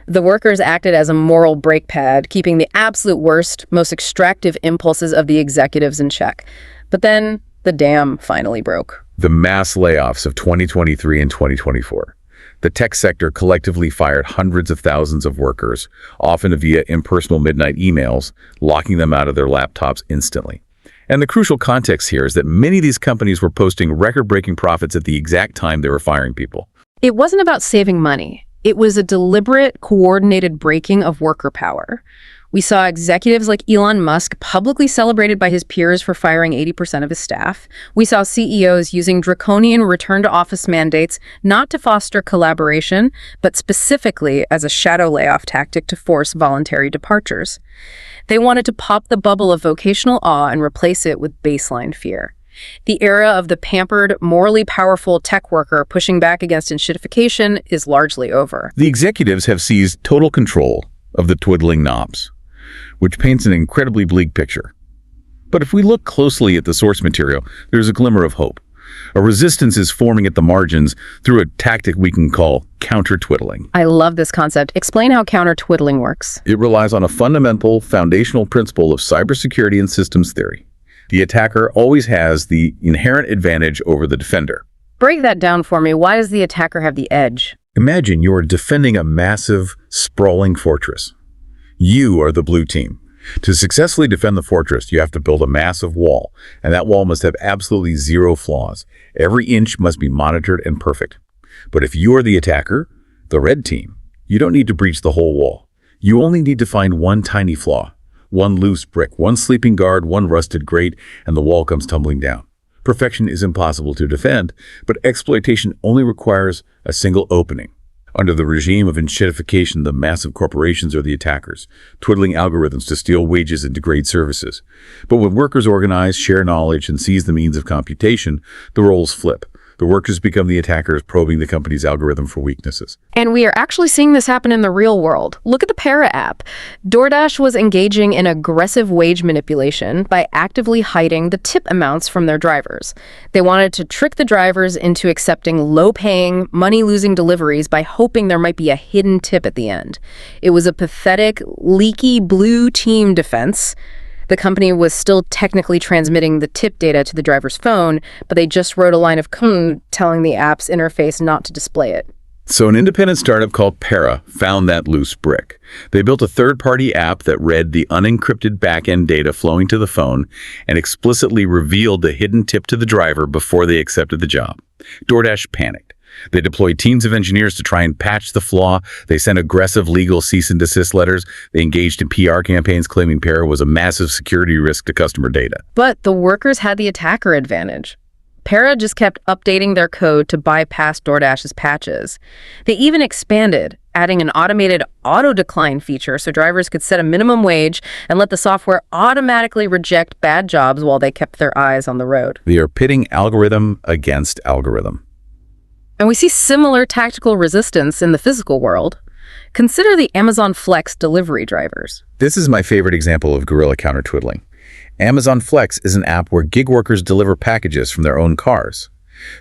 The workers acted as a moral brake pad, keeping the absolute worst, most extractive impulses of the executives in check. But then the dam finally broke. The mass layoffs of 2023 and 2024. The tech sector collectively fired hundreds of thousands of workers, often via impersonal midnight emails, locking them out of their laptops instantly. And the crucial context here is that many of these companies were posting record-breaking profits at the exact time they were firing people. It wasn't about saving money. It was a deliberate, coordinated breaking of worker power. We saw executives like Elon Musk publicly celebrated by his peers for firing 80% of his staff. We saw CEOs using draconian return-to-office mandates not to foster collaboration, but specifically as a shadow layoff tactic to force voluntary departures. They wanted to pop the bubble of vocational awe and replace it with baseline fear. The era of the pampered, morally powerful tech worker pushing back against Enshittification is largely over. The executives have seized total control of the twiddling knobs, which paints an incredibly bleak picture. But if we look closely at the source material, there's a glimmer of hope. A resistance is forming at the margins through a tactic we can call counter-twiddling. I love this concept. Explain how counter-twiddling works. It relies on a fundamental, foundational principle of cybersecurity and systems theory. The attacker always has the inherent advantage over the defender. Break that down for me. Why does the attacker have the edge? Imagine you're defending a massive, sprawling fortress. You are the blue team. To successfully defend the fortress, you have to build a massive wall, and that wall must have absolutely zero flaws. Every inch must be monitored and perfect. But if you are the attacker, the red team, you don't need to breach the whole wall. You only need to find one tiny flaw, one loose brick, one sleeping guard, one rusted grate, and the wall comes tumbling down. Perfection is impossible to defend, but exploitation only requires a single opening. Under the regime of Enshittification, the massive corporations are the attackers, twiddling algorithms to steal wages and degrade services. But when workers organize, share knowledge, and seize the means of computation, the roles flip. The workers become the attackers, probing the company's algorithm for weaknesses. And we are actually seeing this happen in the real world. Look at the Para app. DoorDash was engaging in aggressive wage manipulation by actively hiding the tip amounts from their drivers. They wanted to trick the drivers into accepting low-paying, money-losing deliveries by hoping there might be a hidden tip at the end. It was a pathetic, leaky blue team defense. The company was still technically transmitting the tip data to the driver's phone, but they just wrote a line of code telling the app's interface not to display it. So an independent startup called Para found that loose brick. They built a third-party app that read the unencrypted back-end data flowing to the phone and explicitly revealed the hidden tip to the driver before they accepted the job. DoorDash panicked. They deployed teams of engineers to try and patch the flaw. They sent aggressive legal cease and desist letters. They engaged in PR campaigns claiming Para was a massive security risk to customer data. But the workers had the attacker advantage. Para just kept updating their code to bypass DoorDash's patches. They even expanded, adding an automated auto-decline feature so drivers could set a minimum wage and let the software automatically reject bad jobs while they kept their eyes on the road. They are pitting algorithm against algorithm. And we see similar tactical resistance in the physical world. Consider the Amazon Flex delivery drivers. This is my favorite example of guerrilla counter-twiddling. Amazon Flex is an app where gig workers deliver packages from their own cars.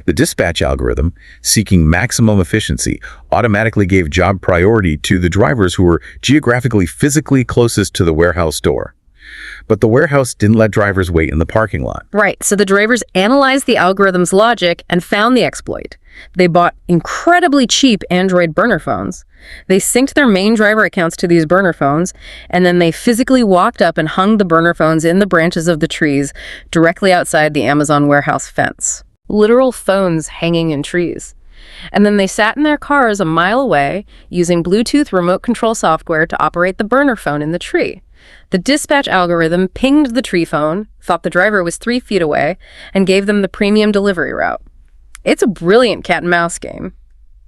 The dispatch algorithm, seeking maximum efficiency, automatically gave job priority to the drivers who were geographically physically closest to the warehouse door. But the warehouse didn't let drivers wait in the parking lot. Right, so the drivers analyzed the algorithm's logic and found the exploit. They bought incredibly cheap Android burner phones. They synced their main driver accounts to these burner phones, and then they physically walked up and hung the burner phones in the branches of the trees directly outside the Amazon warehouse fence. Literal phones hanging in trees. And then they sat in their cars a mile away using Bluetooth remote control software to operate the burner phone in the tree. The dispatch algorithm pinged the tree phone, thought the driver was 3 feet away, and gave them the premium delivery route. It's a brilliant cat and mouse game.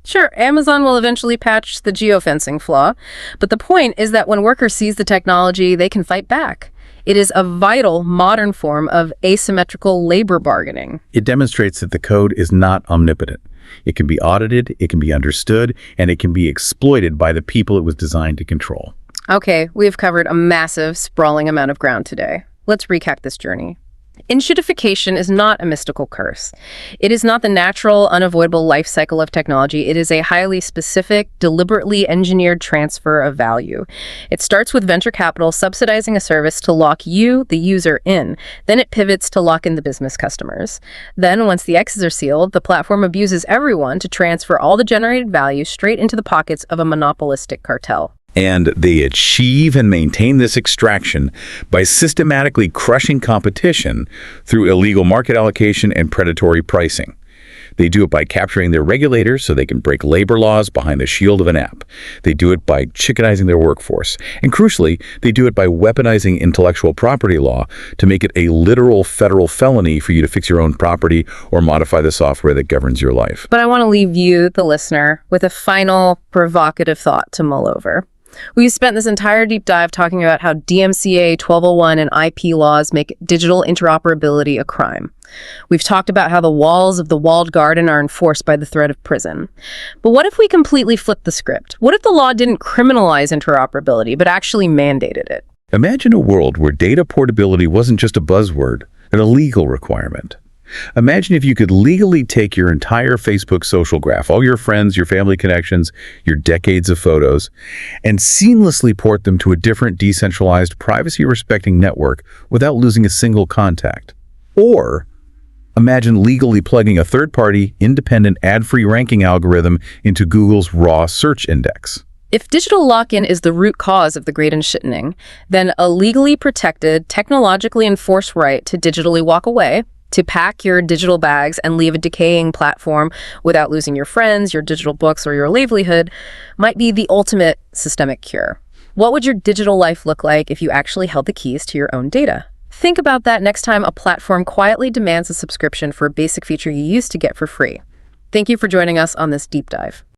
Sure, Amazon will eventually patch the geofencing flaw, but the point is that when workers seize the technology, they can fight back. It is a vital, modern form of asymmetrical labor bargaining. It demonstrates that the code is not omnipotent. It can be audited, it can be understood, and it can be exploited by the people it was designed to control. Okay, we've covered a massive, sprawling amount of ground today. Let's recap this journey. Enshittification is not a mystical curse. It is not the natural, unavoidable life cycle of technology. It is a highly specific, deliberately engineered transfer of value. It starts with venture capital subsidizing a service to lock you, the user, in. Then it pivots to lock in the business customers. Then, once the X's are sealed, the platform abuses everyone to transfer all the generated value straight into the pockets of a monopolistic cartel. And they achieve and maintain this extraction by systematically crushing competition through illegal market allocation and predatory pricing. They do it by capturing their regulators so they can break labor laws behind the shield of an app. They do it by chickenizing their workforce. And crucially, they do it by weaponizing intellectual property law to make it a literal federal felony for you to fix your own property or modify the software that governs your life. But I want to leave you, the listener, with a final provocative thought to mull over. We've spent this entire deep dive talking about how DMCA 1201 and IP laws make digital interoperability a crime. We've talked about how the walls of the walled garden are enforced by the threat of prison. But what if we completely flipped the script? What if the law didn't criminalize interoperability, but actually mandated it? Imagine a world where data portability wasn't just a buzzword, but a legal requirement. Imagine if you could legally take your entire Facebook social graph, all your friends, your family connections, your decades of photos, and seamlessly port them to a different decentralized, privacy-respecting network without losing a single contact. Or imagine legally plugging a third-party, independent, ad-free ranking algorithm into Google's raw search index. If digital lock-in is the root cause of the great enshittening, then a legally protected, technologically enforced right to digitally walk away, to pack your digital bags and leave a decaying platform without losing your friends, your digital books, or your livelihood, might be the ultimate systemic cure. What would your digital life look like if you actually held the keys to your own data? Think about that next time a platform quietly demands a subscription for a basic feature you used to get for free. Thank you for joining us on this deep dive.